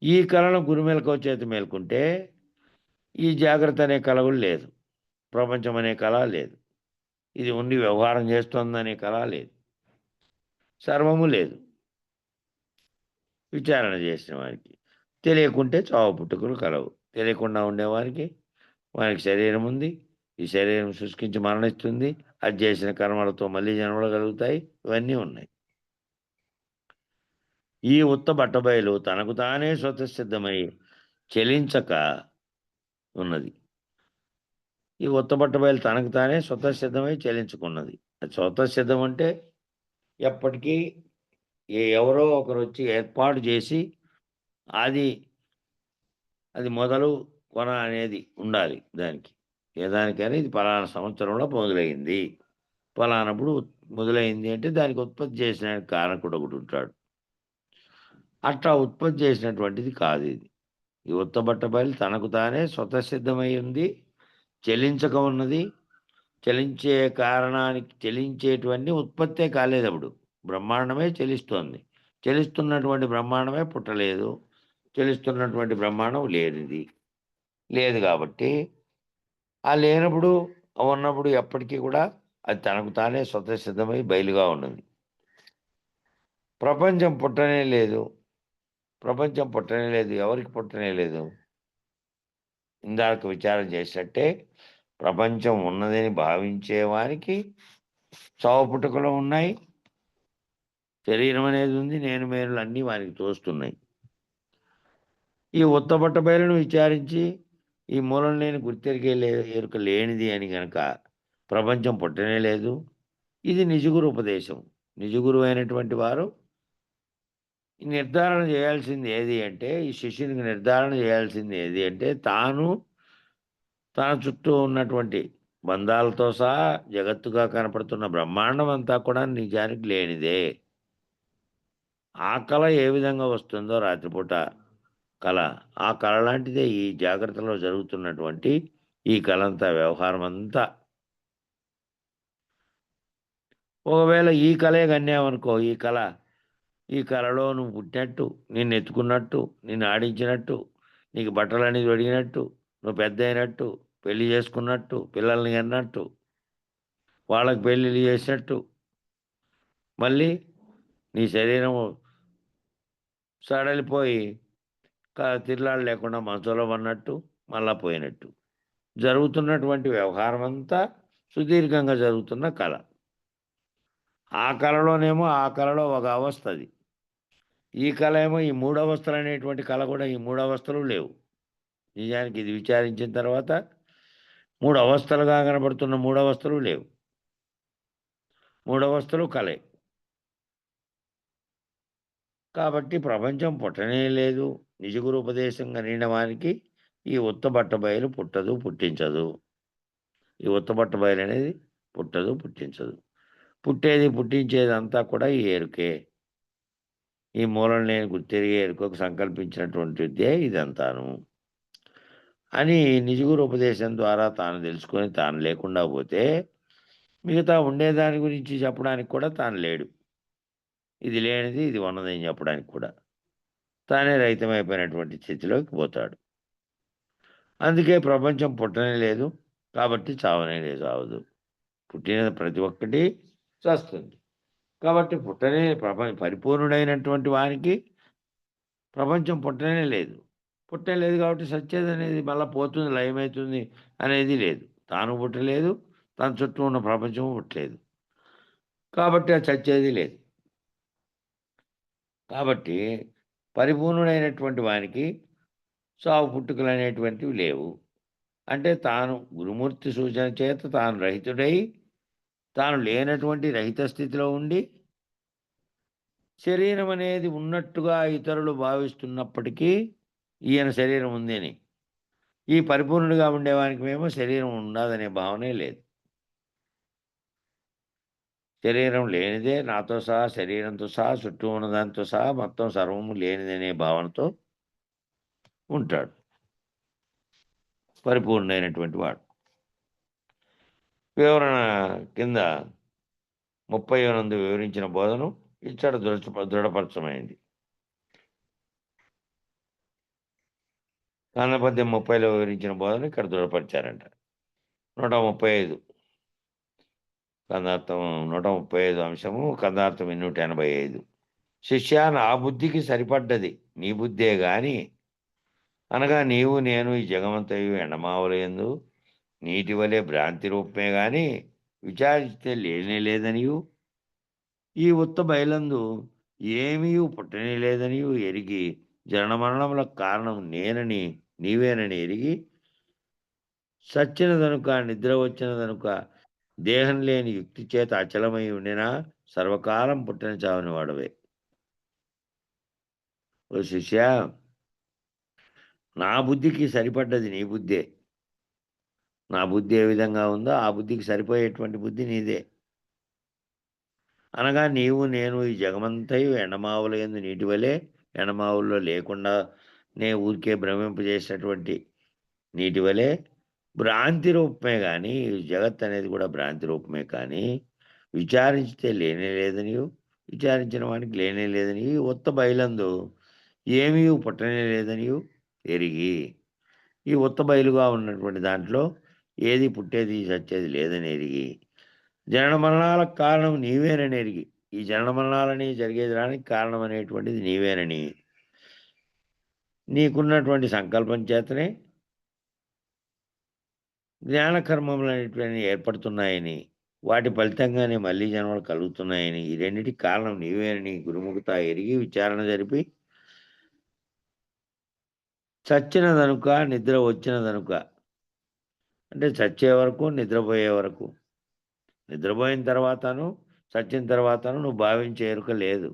ఈ కలను గురుమెలకువ చేత మేలుకుంటే ఈ జాగ్రత్త అనే కల కూడా లేదు. ప్రపంచం అనే కల లేదు. ఇది ఉండి వ్యవహారం చేస్తోందనే కల లేదు. సర్వము లేదు. విచారణ చేసిన వారికి. తెలియకుంటే చావు పుట్టుకలు కలవు. తెలియకుండా ఉండేవారికి వానికి శరీరం ఉంది. ఈ శరీరం శుష్కించి మరణిస్తుంది. అది చేసిన కర్మలతో మళ్ళీ జన్మలు కలుగుతాయి. ఇవన్నీ ఉన్నాయి. ఈ ఉత్త బట్టబయలు తనకు తానే స్వతసిద్ధమై చెలించక ఉన్నది. ఈ ఉత్త బట్టబయలు తనకు తానే స్వతసిద్ధమై చెలించుకున్నది. అది స్వతసిద్ధం అంటే ఎప్పటికీ ఎవరో ఒకరొచ్చి ఏర్పాటు చేసి అది మొదలు, కొన అనేది ఉండాలి దానికి. దానికని ఇది పలానా సంవత్సరంలో మొదలైంది. పలానప్పుడు మొదలైంది అంటే దానికి ఉత్పత్తి చేసిన కారకుడు ఒకడుంటాడు. అట్లా ఉత్పత్తి చేసినటువంటిది కాదు ఇది. ఈ ఉత్తబట్ట బయలు తనకు తానే స్వతసిద్ధమై ఉంది. చెలించక ఉన్నది. చెలించేటువంటి ఉత్పత్తే కాలేదప్పుడు. బ్రహ్మాండమే చెలిస్తోంది. చెలిస్తున్నటువంటి బ్రహ్మాండమే పుట్టలేదు. చెలిస్తున్నటువంటి బ్రహ్మాండం లేనిది. లేదు కాబట్టి ఆ లేనప్పుడు, ఉన్నప్పుడు ఎప్పటికీ కూడా అది తనకు తానే స్వతసిద్ధమై బయలుగా ఉన్నది. ప్రపంచం పుట్టనే లేదు. ఎవరికి పుట్టనే లేదు? ఇందాక విచారం చేసినట్టే ప్రపంచం ఉన్నదని భావించేవానికి చావు పుట్టుకలు ఉన్నాయి. శరీరం అనేది ఉంది. నేను మేనులు అన్నీ వానికి తోస్తున్నాయి. ఈ ఉత్తబట్ట బయలును విచారించి ఈ మూలం లేని గుర్తెరిగే ఎరుక లేనిది అని గనక ప్రపంచం పుట్టనే లేదు. ఇది నిజగురు ఉపదేశం. నిజగురు అయినటువంటి వారు నిర్ధారణ చేయాల్సింది ఏది అంటే, ఈ శిష్యునికి నిర్ధారణ చేయాల్సింది ఏది అంటే, తాను తన చుట్టూ ఉన్నటువంటి బంధాలతో సహా జగత్తుగా కనపడుతున్న బ్రహ్మాండం అంతా కూడా నిజానికి లేనిదే. ఆ కళ ఏ విధంగా వస్తుందో రాత్రిపూట కళ, ఆ కళ లాంటిదే ఈ జాగ్రత్తలో జరుగుతున్నటువంటి ఈ కళంతా, వ్యవహారం అంతా. ఒకవేళ ఈ కళే కన్నామనుకో, ఈ కళలో నువ్వు పుట్టినట్టు, నిన్ను ఎత్తుకున్నట్టు, నిన్ను ఆడించినట్టు, నీకు బట్టలన్నీ తొడిగినట్టు, నువ్వు పెద్ద అయినట్టు, పెళ్లి చేసుకున్నట్టు, పిల్లల్ని కన్నట్టు, వాళ్ళకి పెళ్ళిళ్ళు చేసినట్టు, మళ్ళీ నీ శరీరం సడలిపోయి తిరులాడు లేకుండా మంచంలో పడినట్టు, మళ్ళా పోయినట్టు జరుగుతున్నటువంటి వ్యవహారం అంతా సుదీర్ఘంగా జరుగుతున్న కళ. ఆ కళలోనేమో ఆ కళలో ఒక అవస్థ అది. ఈ కళ ఏమో ఈ 3 అవస్థలు అనేటువంటి కళ కూడా ఈ 3 అవస్థలు లేవు. నిజానికి ఇది విచారించిన తర్వాత 3 అవస్థలుగా కనబడుతున్న 3 అవస్థలు లేవు. 3 అవస్థలు కలే. కాబట్టి ప్రపంచం పుట్టనే లేదు. నిజగురుపదేశం కలిగిన వానికి ఈ ఉత్తబట్ట బయలు పుట్టదు, పుట్టించదు. ఈ ఉత్తబట్ట బయలు అనేది పుట్టదు, పుట్టించదు. పుట్టేది, పుట్టించేది అంతా కూడా ఈ ఎరుకే. ఈ మూలం లేని గుర్తెరిగే ఎరుకకు సంకల్పించినటువంటిదే ఇదంతాను అని నిజగురు ఉపదేశం ద్వారా తాను తెలుసుకొని తాను లేకుండా పోతే మిగతా ఉండేదాని గురించి చెప్పడానికి కూడా తాను లేడు. ఇది లేనిది, ఇది ఉన్నదని చెప్పడానికి కూడా. తానే రహితమైపోయినటువంటి స్థితిలోకి పోతాడు. అందుకే ప్రపంచం పుట్టనే లేదు, కాబట్టి చావనే లేదు, చావదు. పుట్టిన ప్రతి ఒక్కటి చస్తుంది. కాబట్టి పుట్టనే పరిపూర్ణుడైనటువంటి వానికి ప్రపంచం పుట్టనే లేదు. పుట్టనే లేదు కాబట్టి సచ్చేదనేది మళ్ళా పోతుంది, లయమవుతుంది అనేది లేదు. తాను పుట్టలేదు, తన చుట్టూ ఉన్న ప్రపంచము పుట్టలేదు. కాబట్టి అది చచ్చేది లేదు. కాబట్టి పరిపూర్ణుడైనటువంటి వానికి సావు పుట్టుకలనేటువంటివి లేవు. అంటే తాను గురుమూర్తి సూచన చేత తాను రహితుడై, తాను లేనటువంటి రహిత స్థితిలో ఉండి, శరీరం అనేది ఉన్నట్టుగా ఇతరులు భావిస్తున్నప్పటికీ ఈయన శరీరం ఉందని, ఈ పరిపూర్ణుడిగా ఉండేవానికి మేము శరీరం ఉండదనే భావనే లేదు. శరీరం లేనిదే, నాతో సహా, శరీరంతో సహా, చుట్టూ ఉన్నదానితో సహా మొత్తం సర్వము లేనిదనే భావనతో ఉంటాడు పరిపూర్ణుడైనటువంటి వాడు. వివరణ కింద 30 వివరించిన బోధను ఇచ్చట దృఢపరచమైంది. కాందపద్యం 30లో వివరించిన బోధన ఇక్కడ దృఢపరిచారంట. 135 కందార్థం 135 అంశము, కందార్థం 285. శిష్య, నా బుద్ధికి సరిపడ్డది నీ బుద్ధే గాని, అనగా నీవు నేను ఈ జగమంతయు ఎండమావులయందు నీటి వలె భ్రాంతి రూపమే గాని విచారిస్తే లేనే లేదనియు, ఈ ఉత్త బయలందు ఏమీ పుట్టనే లేదనియు ఎరిగి, జనన మరణములకు కారణం నేనని నీవేనని ఎరిగి, సచ్చినదనుక నిద్ర వచ్చినదనుక దేహం లేని యుక్తి చేత అచలమై ఉండినా సర్వకాలం పుట్టిన చావని వాడవే. ఓ శిష్య, నా బుద్ధికి సరిపడ్డది నీ బుద్ధే. నా బుద్ధి ఏ విధంగా ఉందో ఆ బుద్ధికి సరిపోయేటువంటి బుద్ధి నీదే. అనగా నీవు నేను ఈ జగమంతయు ఎండమావులయందు నీటి వలె, ఎండమావుల్లో లేకుండా ఊరికే భ్రమింపజేసినటువంటి నీటి వలె భ్రాంతి రూపమే కానీ, జగత్ అనేది కూడా భ్రాంతి రూపమే కానీ విచారించితే లేనే లేదనియు, విచారించిన వానికి లేనే లేదనియు, ఉత్త బయలందు ఏమీ పుట్టనే లేదనియు ఎరిగి, ఈ ఉత్త బయలుగా ఉన్నటువంటి దాంట్లో ఏది పుట్టేది చచ్చేది లేదని ఎరిగి, జనన మరణాలకు కారణం నీవేనని ఎరిగి, ఈ జనన మరణాలని జరిగేదానికి కారణం అనేటువంటిది నీవేనని, నీకున్నటువంటి సంకల్పం చేతనే జ్ఞానకర్మములు అనేటువంటివి ఏర్పడుతున్నాయని, వాటి ఫలితంగానే మళ్ళీ జన్మలు కలుగుతున్నాయని, ఈ రెండిటికి కారణం నీవేనని గురుముఖత ఎరిగి విచారణ జరిపి, చచ్చినదనుక నిద్ర వచ్చినదనుక, అంటే చచ్చే వరకు, నిద్రపోయే వరకు, నిద్రపోయిన తర్వాతను చచ్చిన తర్వాతను నువ్వు భావించే ఎరుక లేదు.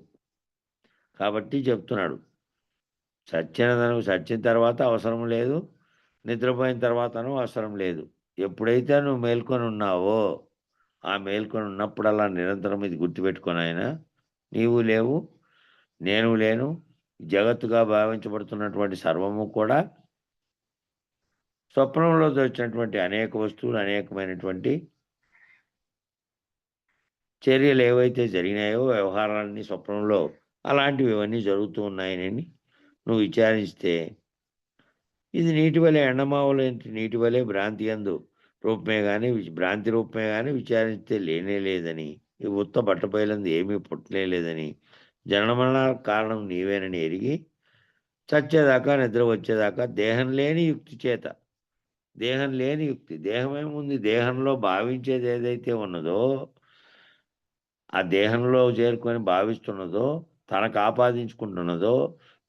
కాబట్టి చెప్తున్నాడు, చచ్చిన తర్వాత అవసరం లేదు, నిద్రపోయిన తర్వాతను అవసరం లేదు. ఎప్పుడైతే నువ్వు మేల్కొని ఉన్నావో, ఆ మేల్కొని ఉన్నప్పుడల్లా నిరంతరం ఇది గుర్తుపెట్టుకో నాయనా. నీవు లేవు, నేను లేను. జగత్తుగా భావించబడుతున్నటువంటి సర్వము కూడా స్వప్నంలో వచ్చినటువంటి అనేక వస్తువులు, అనేకమైనటువంటి చర్యలు ఏవైతే జరిగినాయో, వ్యవహారాలన్నీ స్వప్నంలో అలాంటివి ఇవన్నీ జరుగుతూ ఉన్నాయని నువ్వు విచారిస్తే, ఇది నీటి వలె ఎండమావులేంటి నీటి వలె భ్రాంతి యందు రూపమే గాని, భ్రాంతి రూపమే గాని విచారిస్తే లేనే లేదని, ఈ ఉత్త బట్టబయలందు ఏమీ పుట్టనే లేదని, జనన మరణాలకు కారణం నీవేనని ఎరిగి, చచ్చేదాకా నిద్ర వచ్చేదాకా దేహం లేని యుక్తి చేత, దేహం లేని యుక్తి, దేహమేముంది, దేహంలో భావించేది ఏదైతే ఉన్నదో, ఆ దేహంలో చేరుకొని భావిస్తున్నదో, తనకు ఆపాదించుకుంటున్నదో,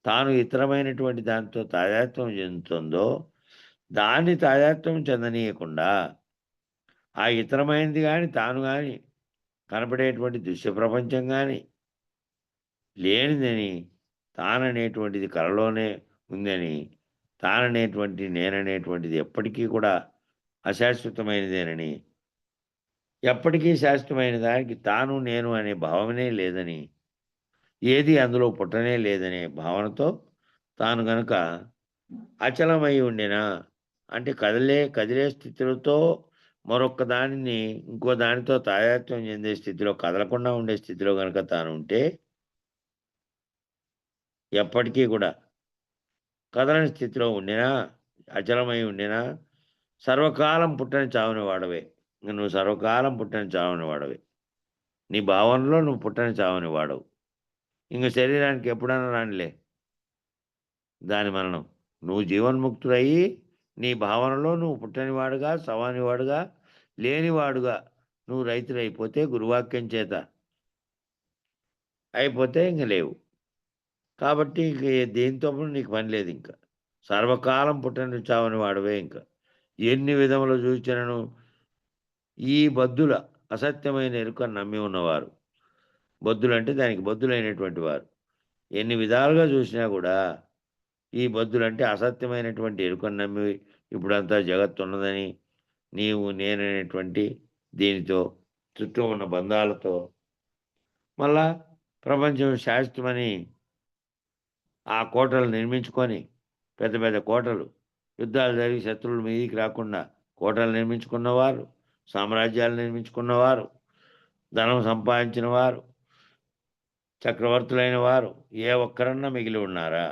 తాను ఇతరమైనటువంటి దానితో తాదాత్మ్యం చెందుతుందో, దాన్ని తాదాత్మ్యం చెందనీయకుండా, ఆ ఇతరమైనది గాని, తాను గాని, కనపడేటువంటి దృశ్య ప్రపంచం గాని లేనిదని, తాననేటువంటిది కలలోనే ఉందని, తాననేటువంటి నేననేటువంటిది ఎప్పటికీ కూడా అశాశ్వతమైనదేనని, ఎప్పటికీ శాశ్వతమైన దానికి తాను, నేను అనే భావనే లేదని, ఏది అందులో పుట్టనే లేదనే భావనతో తాను గనుక అచలమై ఉండినా, అంటే కదిలే స్థితిలతో మరొక్క దానిని ఇంకో దానితో తాదాత్మ్యం చెందే స్థితిలో, కదలకుండా ఉండే స్థితిలో గనక తానుంటే, ఎప్పటికీ కూడా కదలని స్థితిలో ఉండినా, అచలమై ఉండినా, సర్వకాలం పుట్టని చావని వాడవే. ఇంక నువ్వు సర్వకాలం పుట్టని చావని వాడవే. నీ భావనలో నువ్వు పుట్టని చావని వాడవు. ఇంక శరీరానికి ఎప్పుడైనా రానిలే దాని మరణం. నువ్వు జీవన్ముక్తుడయ్యి, నీ భావనలో నువ్వు పుట్టనివాడుగా, సవానివాడుగా, లేనివాడుగా నువ్వు రైతులైపోతే, గురువాక్యం చేత అయిపోతే ఇంక లేవు. కాబట్టి ఇంక దేనితో నీకు పని లేదింక. సర్వకాలం పుట్టని చావని వాడవే ఇంక. ఎన్ని విధములు చూచినను ఈ బద్ధుల అసత్యమైన ఎరుకను నమ్మి ఉన్నవారు. బద్ధులంటే దానికి బద్ధులైనటువంటి వారు. ఎన్ని విధాలుగా చూసినా కూడా ఈ బద్ధులంటే అసత్యమైనటువంటి ఎరుకను నమ్మి ఇప్పుడంతా జగత్తున్నదని, నీవు నేననేటువంటి దీనితో, చుట్టూ ఉన్న బంధాలతో, మళ్ళా ప్రపంచం శాశ్వతమని ఆ కోటలు నిర్మించుకొని, పెద్ద పెద్ద కోటలు, యుద్ధాలు జరిగి శత్రువులు మీదికి రాకుండా కోటలు నిర్మించుకున్నవారు, సామ్రాజ్యాలు నిర్మించుకున్నవారు, ధనం సంపాదించిన వారు, చక్రవర్తులైన వారు ఏ ఒక్కరన్నా మిగిలి ఉన్నారా?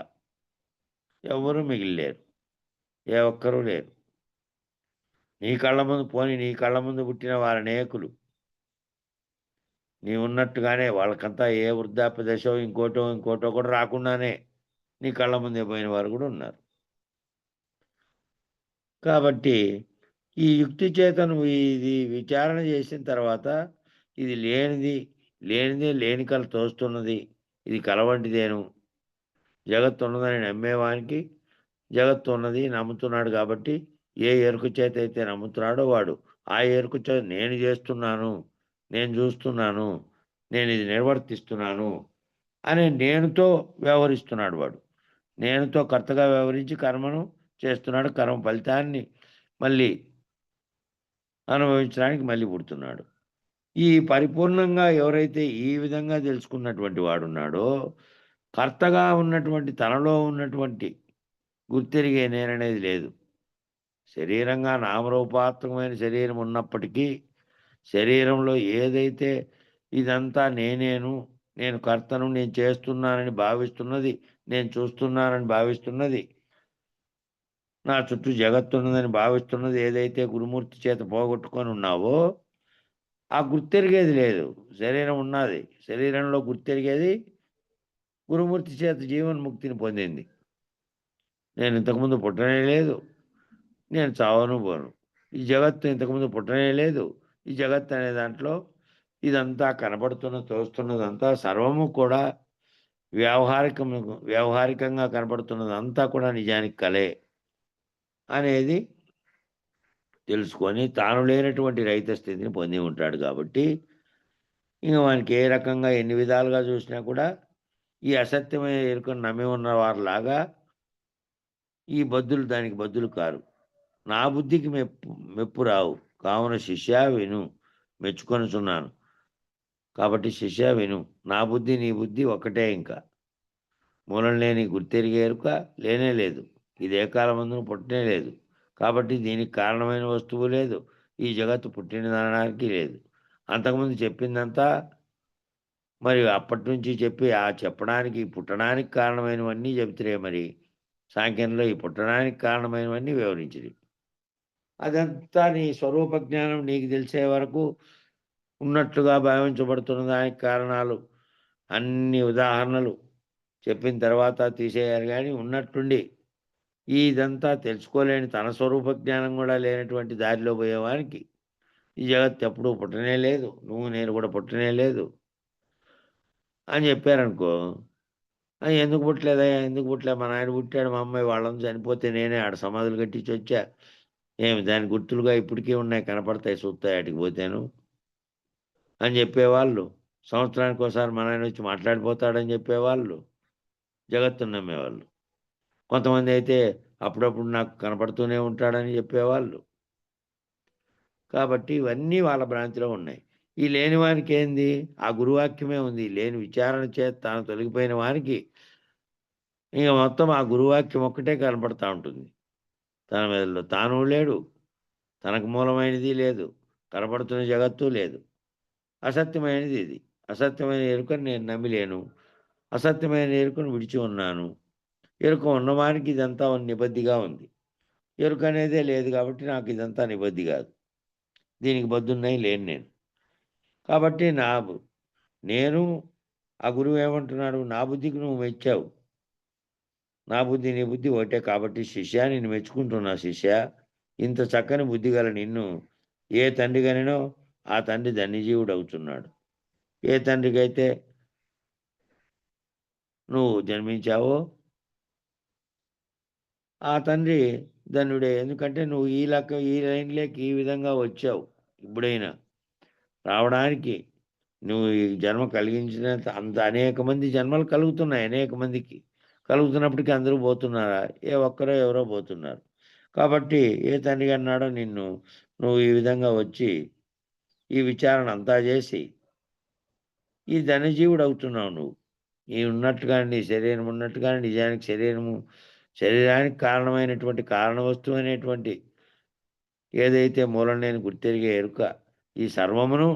ఎవ్వరూ మిగిలిలేరు. ఏ ఒక్కరూ లేరు. నీ కళ్ళ ముందు పుట్టిన వారనేకులు. నీవున్నట్టుగానే వాళ్ళకంతా ఏ వృద్ధాప్య దశో, ఇంకోటో కూడా రాకుండానే నీ కళ్ళ ముందే పోయిన వారు కూడా ఉన్నారు. కాబట్టి ఈ యుక్తి చేత నువ్వు ఇది విచారణ చేసిన తర్వాత, ఇది లేనిదే లేని కల తోస్తున్నది, ఇది కల వంటిదేను. జగత్తున్నదని నమ్మేవానికి జగత్తున్నది నమ్ముతున్నాడు కాబట్టి, ఏ ఎరుక చేత అయితే నమ్ముతున్నాడో వాడు ఆ ఎరుక చేత నేను చేస్తున్నాను, నేను చూస్తున్నాను, నేను ఇది నిర్వర్తిస్తున్నాను అనే నేనుతో వ్యవహరిస్తున్నాడు వాడు. నేనుతో కర్తగా వ్యవహరించి కర్మను చేస్తున్నాడు. కర్మ ఫలితాన్ని మళ్ళీ అనుభవించడానికి మళ్ళీ పుడుతున్నాడు. ఈ పరిపూర్ణంగా ఎవరైతే ఈ విధంగా తెలుసుకున్నటువంటి వాడున్నాడో, కర్తగా ఉన్నటువంటి తనలో ఉన్నటువంటి గుర్తెరిగే నేననేది లేదు. శరీరంగా నామరూపాత్మకమైన శరీరం ఉన్నప్పటికీ, శరీరంలో ఏదైతే ఇదంతా నేను కర్తను, నేను చేస్తున్నానని భావిస్తున్నది, నేను చూస్తున్నానని భావిస్తున్నది, నా చుట్టూ జగత్తున్నదని భావిస్తున్నది ఏదైతే గురుమూర్తి చేత పోగొట్టుకొని ఉన్నావో, ఆ గుర్తెరిగేది లేదు. శరీరం ఉన్నది. శరీరంలో గుర్తెరిగేది గురుమూర్తి చేత జీవన్ముక్తిని పొందింది. నేను ఇంతకుముందు పుట్టనే లేదు, నేను చావను పోను. ఈ జగత్తు ఇంతకుముందు పుట్టనే లేదు. ఈ జగత్తు అనే దాంట్లో ఇదంతా తోస్తున్నదంతా సర్వము కూడా వ్యావహారికంగా కనపడుతున్నదంతా కూడా నిజానికి కలే అనేది తెలుసుకొని, తాను లేనటువంటి రహిత స్థితిని పొంది ఉంటాడు కాబట్టి, ఇంక వానికి ఏ రకంగా ఎన్ని విధాలుగా చూసినా కూడా ఈ అసత్యమైన ఎరుకను నమ్మి ఉన్న వారిలాగా ఈ బద్ధులు దానికి బద్ధులు కారు. నా బుద్ధికి మెప్పు రావు. కావున శిష్య విను, మెచ్చుకొనుచున్నాను. కాబట్టి శిష్య విను, నా బుద్ధి నీ బుద్ధి ఒక్కటే ఇంకా. మూలం లేని గుర్తెరిగే ఎరుక లేనే లేదు. ఇదే కాలమందున పుట్టనే లేదు. కాబట్టి దీనికి కారణమైన వస్తువు లేదు. ఈ జగత్తు పుట్టినదనడానికి లేదు. అంతకుముందు చెప్పిందంతా మరి అప్పటి నుంచి చెప్పి ఆ చెప్పడానికి, పుట్టడానికి కారణమైనవన్నీ చెబుతురే మరి. సాంఖ్యంలో ఈ పుట్టడానికి కారణమైనవన్నీ వివరించిరి. అదంతా నీ స్వరూప జ్ఞానం నీకు తెలిసే వరకు ఉన్నట్లుగా భావించబడుతున్న దానికి కారణాలు అన్ని ఉదాహరణలు చెప్పిన తర్వాత తీసేయాలి గాని, ఉన్నట్టుండి ఇదంతా తెలుసుకోలేని తన స్వరూప జ్ఞానం కూడా లేనటువంటి దారిలో పోయేవానికి ఈ జగత్తు ఎప్పుడూ పుట్టనే లేదు. నువ్వు నేను కూడా పుట్టనే లేదు అని చెప్పారనుకో, ఎందుకు పుట్టలేదయ్యా? ఎందుకు పుట్టలే? మా నాయన పుట్టాడు, మా అమ్మాయి వాళ్ళందరూ చనిపోతే నేనే ఆడ సమాధులు కట్టించొచ్చా. ఏమి దాని గుర్తులుగా ఇప్పటికీ ఉన్నాయి, కనపడతాయి, చూస్తాయి ఆటికి పోతేను అని చెప్పేవాళ్ళు. సంవత్సరానికోసారి మా నాయన వచ్చి మాట్లాడిపోతాడని చెప్పేవాళ్ళు. జగత్తుని నమ్మేవాళ్ళు. కొంతమంది అయితే అప్పుడప్పుడు నాకు కనపడుతూనే ఉంటాడని చెప్పేవాళ్ళు. కాబట్టి ఇవన్నీ వాళ్ళ భ్రాంతిలో ఉన్నాయి. ఈ లేని వానికి ఏంది? ఆ గురువాక్యమే ఉంది. లేని విచారణ చేత తాను తొలగిపోయిన వానికి ఇక మొత్తం ఆ గురువాక్యం ఒక్కటే కనపడతా ఉంటుంది. తన మెదడులో తాను లేడు. తనకు మూలమైనది లేదు. కనపడుతున్న జగత్తు లేదు. అసత్యమైనది ఇది. అసత్యమైన ఎరుకను నేను నమ్మిలేను. అసత్యమైన ఎరుకను విడిచి ఉన్నాను. ఎరుక ఉన్నవానికి ఇదంతా నిబద్ధిగా ఉంది. ఎరుక అనేదే లేదు కాబట్టి నాకు ఇదంతా నిబద్ధి కాదు. దీనికి బద్దున్నాయి లేను నేను. కాబట్టి నేను ఆ గురువు ఏమంటున్నాడు? నా బుద్ధికి నువ్వు మెచ్చావు. నా బుద్ధి నీ బుద్ధి ఒకటే కాబట్టి శిష్యా నిన్ను మెచ్చుకుంటున్నా శిష్య. ఇంత చక్కని బుద్ధి గల నిన్ను ఏ తండ్రి కనినో ఆ తండ్రి ధన్యజీవుడు అవుతున్నాడు. ఏ తండ్రికైతే నువ్వు జన్మించావో ఆ తండ్రి ధన్యుడే. ఎందుకంటే నువ్వు ఈ లైన్‌లోకి ఈ విధంగా వచ్చావు. ఇప్పుడైనా రావడానికి నువ్వు ఈ జన్మ కలిగించినంత అంత అనేక మంది జన్మలు కలుగుతున్నాయి. అనేక మందికి. కలుగుతున్నప్పటికీ అందరూ పోతున్నారా? ఏ ఒక్కరో ఎవరో పోతున్నారు. కాబట్టి ఏ తండ్రి అన్నాడో నిన్ను నువ్వు ఈ విధంగా వచ్చి ఈ విచారణ అంతా చేసి ఈ ధనజీవుడు అవుతున్నావు నువ్వు. ఈ ఉన్నట్టుగానే నీ శరీరం ఉన్నట్టుగానే నిజానికి శరీరానికి కారణమైనటువంటి కారణ వస్తువు అనేటువంటి ఏదైతే మూలం లేని గుర్తెరిగే ఎరుక ఈ సర్వమును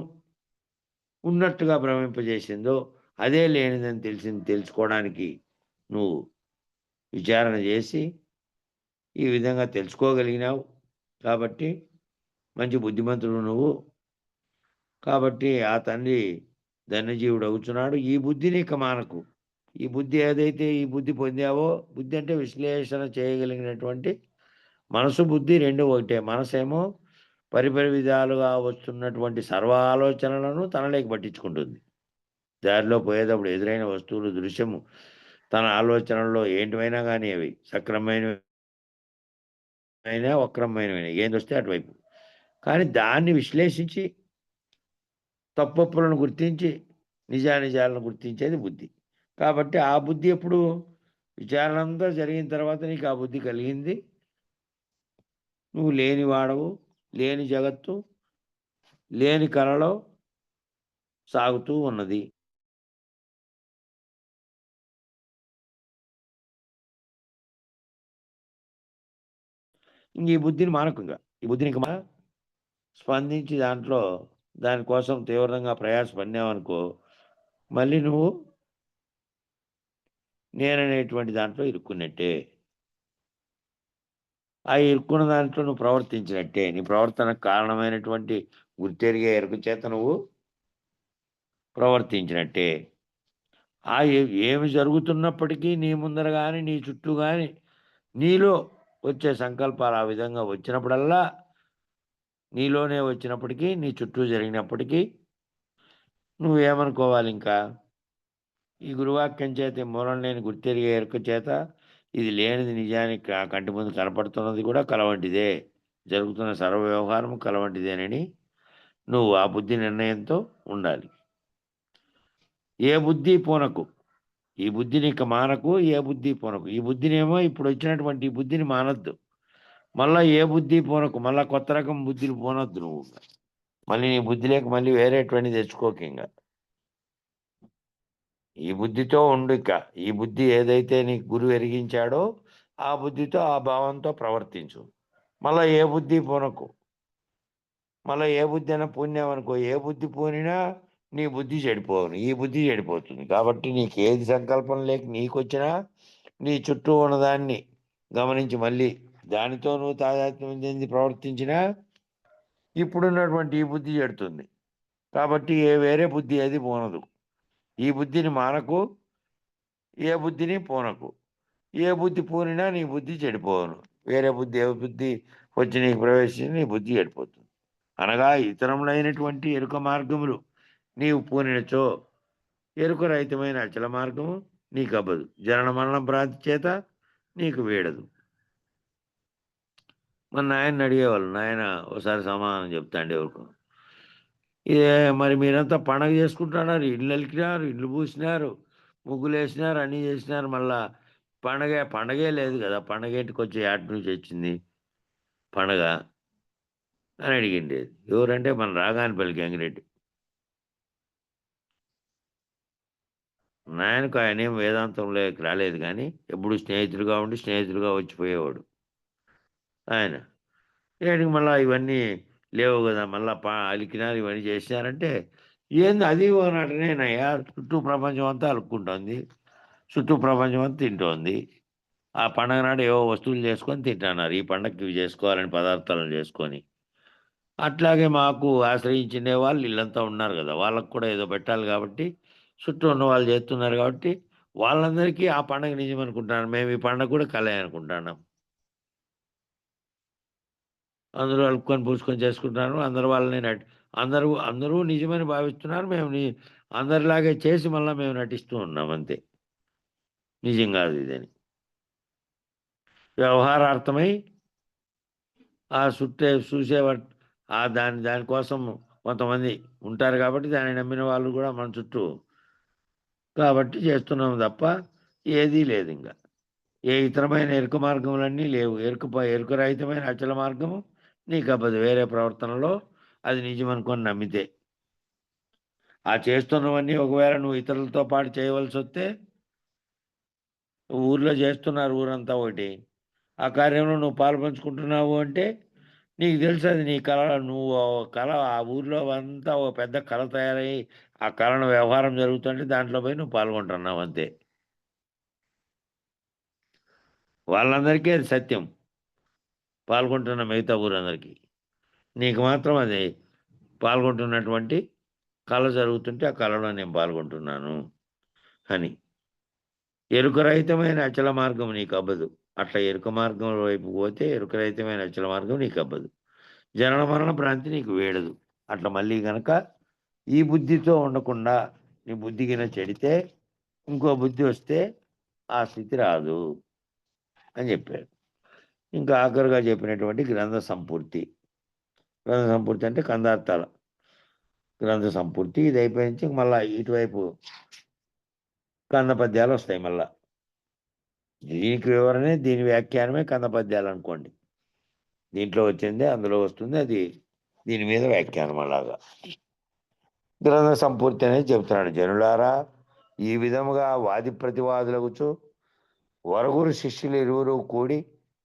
ఉన్నట్టుగా భ్రమింపజేసిందో అదే లేనిదని తెలుసుకోవడానికి నువ్వు విచారణ చేసి ఈ విధంగా తెలుసుకోగలిగినావు. కాబట్టి మంచి బుద్ధిమంతుడు నువ్వు. కాబట్టి ఆ తండ్రి ధన్యజీవుడు అవుతున్నాడు. ఈ బుద్ధిని ఇక మానకు. ఈ బుద్ధి ఏదైతే ఈ బుద్ధి పొందావో, బుద్ధి అంటే విశ్లేషణ చేయగలిగినటువంటి మనసు, బుద్ధి 2 ఒకటే. మనసేమో పరిపరి విధాలుగా వస్తున్నటువంటి సర్వ ఆలోచనలను తనలోకి పట్టించుకుంటుంది. దారిలో పోయేటప్పుడు ఎదురైన వస్తువులు, దృశ్యము తన ఆలోచనల్లో ఏంటివైనా గాని అవి సక్రమమైనవైనా, వక్రమైనవైనా ఏందొస్తే అటువైపు. కానీ దాన్ని విశ్లేషించి తప్పొప్పులను గుర్తించి నిజానిజాలను గుర్తించేది బుద్ధి. కాబట్టి ఆ బుద్ధి ఎప్పుడు విచారణ అంతా జరిగిన తర్వాత నీకు ఆ బుద్ధి కలిగింది. నువ్వు లేని వాడవు, లేని జగత్తు, లేని కలలో సాగుతూ ఉన్నది. ఇంక ఈ బుద్ధిని మానకుంగా. ఈ బుద్ధిని ఇంక స్పందించి దానికోసం తీవ్రంగా ప్రయాసపడినావనుకో, మళ్ళీ నువ్వు నేననేటువంటి దాంట్లో ఇరుక్కున్నట్టే. ఆ ఇరుక్కున్న దాంట్లో నువ్వు ప్రవర్తించినట్టే. నీ ప్రవర్తనకు కారణమైనటువంటి గుర్తెరిగే ఎరుక చేత నువ్వు ప్రవర్తించినట్టే. ఏమి జరుగుతున్నప్పటికీ నీ ముందర గాని, నీ చుట్టూ గాని, నీలో వచ్చే సంకల్పాలు ఆ విధంగా వచ్చినప్పుడల్లా, నీలోనే వచ్చినప్పటికీ, నీ చుట్టూ జరిగినప్పటికీ నువ్వేమనుకోవాలింకా? ఈ గురువాక్యం చేత మూలం లేని గుర్తెరిగే ఎరుక చేత ఇది లేనిది నిజానికి కంటి ముందు కనపడుతున్నది కూడా కలవంటిదే. జరుగుతున్న సర్వ వ్యవహారం కలవంటిదేనని నువ్వు ఆ బుద్ధి నిర్ణయంతో ఉండాలి. ఏ బుద్ధి పూనకు. ఈ బుద్ధిని ఇక మానకు. ఏ బుద్ధి పూనకు. ఈ బుద్ధినేమో ఇప్పుడు వచ్చినటువంటి ఈ బుద్ధిని మానొద్దు. మళ్ళీ ఏ బుద్ధి పోనకు, మళ్ళీ కొత్త రకం బుద్ధులు పోనొద్దు నువ్వు. మళ్ళీ నీ బుద్ధి లేక మళ్ళీ వేరేటువంటి తెచ్చుకోక ఇంకా. ఈ బుద్ధితో ఉండు ఇక. ఈ బుద్ధి ఏదైతే నీకు గురువు ఎరిగించాడో ఆ బుద్ధితో, ఆ భావంతో ప్రవర్తించు. మళ్ళీ ఏ బుద్ధి పోనకు. మళ్ళీ ఏ బుద్ధి అయినా పూన్యామనుకో, ఏ బుద్ధి పూనినా నీ బుద్ధి చెడిపోను, ఈ బుద్ధి చెడిపోతుంది. కాబట్టి నీకు ఏది సంకల్పం లేక నీకు వచ్చినా నీ చుట్టూ ఉన్నదాన్ని గమనించి మళ్ళీ దానితో నువ్వు తాదాత్మ్యం చెంది ప్రవర్తించినా ఇప్పుడున్నటువంటి ఈ బుద్ధి చెడుతుంది. కాబట్టి వేరే బుద్ధి ఏది పోనదు. ఈ బుద్ధిని మానకు, ఏ బుద్ధిని పోనకు. ఏ బుద్ధి పూనినా నీ బుద్ధి చెడిపోను. వేరే బుద్ధి ఏ బుద్ధి వచ్చి నీకు ప్రవేశించి నీ బుద్ధి చెడిపోతుంది. అనగా ఇతరములైనటువంటి ఎరుక మార్గములు నీవు పూనినచో ఎరుక రహితమైన అచల మార్గము నీకు అబ్బదు. జనన మరణ భ్రాంతి చేత నీకు వేడదు. మన నాయన్ని అడిగేవాళ్ళు, నాయన ఒకసారి సమాధానం చెప్తాండి ఎవరికి. ఇదే మరి మీరంతా పండగ చేసుకుంటున్నారు, ఇల్లు అలికినారు, ఇల్లు పూసినారు, ముగ్గులు వేసినారు, అన్నీ చేసినారు, మళ్ళా పండగే లేదు కదా, పండగ ఏంటికి వచ్చి ఆటి నుంచి వచ్చింది పండగ అని అడిగిండేది. ఎవరంటే మన రాగానిపల్లి గంగిరెడ్డి. నాయనకు ఆయన ఏం వేదాంతంలోకి రాలేదు, కానీ ఎప్పుడు స్నేహితులుగా ఉండి స్నేహితులుగా వచ్చిపోయేవాడు ఆయన. ఏడికి మళ్ళీ ఇవన్నీ లేవు కదా, మళ్ళీ అలికినారు, ఇవన్నీ చేసినారంటే ఏంది అది నటనేనయ్యా. చుట్టూ ప్రపంచం అంతా అలుక్కుంటోంది, చుట్టూ ప్రపంచం అంతా తింటోంది. ఆ పండగ నాడు ఏవో వస్తువులు చేసుకొని తింటున్నారు, ఈ పండగకి ఇవి చేసుకోవాలని పదార్థాలను చేసుకొని. అట్లాగే మాకు ఆశ్రయించిన వాళ్ళు వీళ్ళంతా ఉన్నారు కదా, వాళ్ళకు కూడా ఏదో పెట్టాలి కాబట్టి చుట్టూ ఉన్న వాళ్ళు చేస్తున్నారు కాబట్టి వాళ్ళందరికీ ఆ పండగ నిజం అనుకుంటున్నారు. మేము ఈ పండగ కూడా కలే అనుకుంటున్నాం. అందరూ అలుపుకొని పూసుకొని చేసుకుంటున్నారు, అందరు వాళ్ళని అందరూ నిజమని భావిస్తున్నారు. మేము అందరిలాగే చేసి మళ్ళీ మేము నటిస్తూ ఉన్నాం అంతే. నిజం కాదు ఇదని. వ్యవహారార్థమై ఆ చూసేవారు దానికోసం కొంతమంది ఉంటారు కాబట్టి దాన్ని నమ్మిన వాళ్ళు కూడా మన చుట్టూ కాబట్టి చేస్తున్నాం తప్ప ఏదీ లేదు. ఇంకా ఏ ఇతరమైన ఎరుక మార్గములన్నీ లేవు. ఎరుక రహితమైన అచల మార్గము నీకు అబ్బదు. వేరే ప్రవర్తనలో అది నిజం అనుకొని నమ్మితే ఆ చేస్తున్నవన్నీ ఒకవేళ నువ్వు ఇతరులతో పాటు చేయవలసి వస్తే, ఊర్లో చేస్తున్నారు ఊరంతా ఒకటి, ఆ కార్యంలో నువ్వు పాలు పంచుకుంటున్నావు అంటే నీకు తెలుసు అది నీ కళ. నువ్వు కళ ఆ ఊర్లో అంతా ఒక పెద్ద కళ తయారయ్యి ఆ కళను వ్యవహారం జరుగుతుంటే దాంట్లో పోయి నువ్వు పాల్గొంటున్నావు అంతే. వాళ్ళందరికీ అది సత్యం, పాల్గొంటున్న మిగతా ఊరందరికీ. నీకు మాత్రం అది పాల్గొంటున్నటువంటి కళ జరుగుతుంటే ఆ కళలో నేను పాల్గొంటున్నాను అని. ఎరుకరహితమైన అచల మార్గం నీకు అబ్బదు. అట్లా ఎరుక మార్గం వైపు పోతే ఎరుకరహితమైన అచల మార్గం నీకు అబ్బదు. జనన మరణ భ్రాంతి నీకు వేడదు. అట్లా మళ్ళీ గనక ఈ బుద్ధితో ఉండకుండా నీ బుద్ధి కింద చెడితే ఇంకో బుద్ధి వస్తే ఆ స్థితి రాదు అని చెప్పాడు. ఇంకా ఆఖరుగా చెప్పినటువంటి గ్రంథ సంపూర్తి. గ్రంథ సంపూర్తి అంటే కందార్థాల గ్రంథ సంపూర్తి. ఇది అయిపోయించి మళ్ళీ ఇటువైపు కంద పద్యాలు వస్తాయి. మళ్ళా దీనికి వివరణే, దీని వ్యాఖ్యానమే కంద పద్యాలు అనుకోండి. దీంట్లో వచ్చిందే అందులో వస్తుంది, అది దీని మీద వ్యాఖ్యానం. అలాగా గ్రంథ సంపూర్తి అనేది చెబుతున్నాడు. జనులారా, ఈ విధముగా వాది ప్రతివాదులగుచు వరుగురు శిష్యులు ఇరువురు కూడి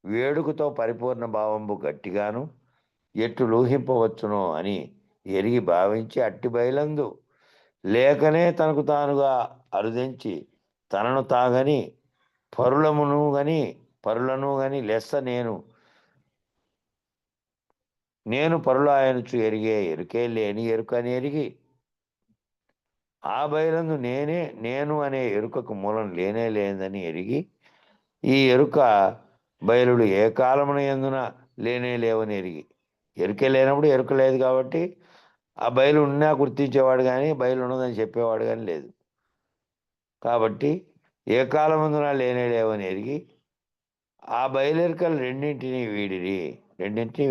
వేడుకతో పరిపూర్ణ భావంబు గట్టిగాను ఎట్లు లూహింపవచ్చునో అని ఎరిగి భావించి అట్టి బయలందు లేకనే తనకు తానుగా అరుదించి తనను తాగని పరులను గని లెస్స నేను పరులాయనుచు ఎరిగే ఎరుకే లేని ఎరుకని ఎరిగి ఆ బయలందు నేను అనే ఎరుకకు మూలం లేనిదని ఎరిగి ఈ ఎరుక బయలుడు ఏ కాలమున ఎందున లేవని ఎరిగి. ఎరుకే లేనప్పుడు ఎరుక లేదు కాబట్టి ఆ బయలు ఉన్నా గుర్తించేవాడు కానీ బయలు ఉన్నదని చెప్పేవాడు కానీ లేదు. కాబట్టి ఏ కాలమందున లేవని ఎరిగి ఆ బయలెరుకలు రెండింటినీ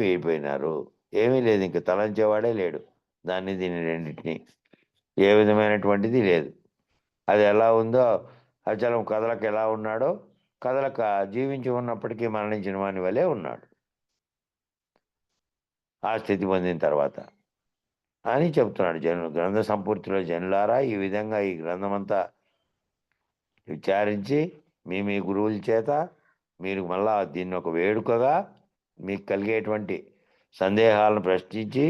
వీడిపోయినారు. ఏమీ లేదు, ఇంక తలంచేవాడే లేడు దీన్ని రెండింటినీ. ఏ విధమైనటువంటిది లేదు. అది ఎలా ఉందో అచలం కదలక ఎలా ఉన్నాడో, కదలక జీవించి ఉన్నప్పటికీ మరణించిన వాని వలె ఉన్నాడు. ఆ స్థితి పొందిన తర్వాత అని చెప్తున్నాడు. గ్రంథ సంపూర్తిలో జనులారా, ఈ విధంగా ఈ గ్రంథమంతా విచారించి మీ గురువుల చేత మీరు మళ్ళా దీన్ని ఒక వేడుకగా మీకు కలిగేటువంటి సందేహాలను ప్రశ్నించి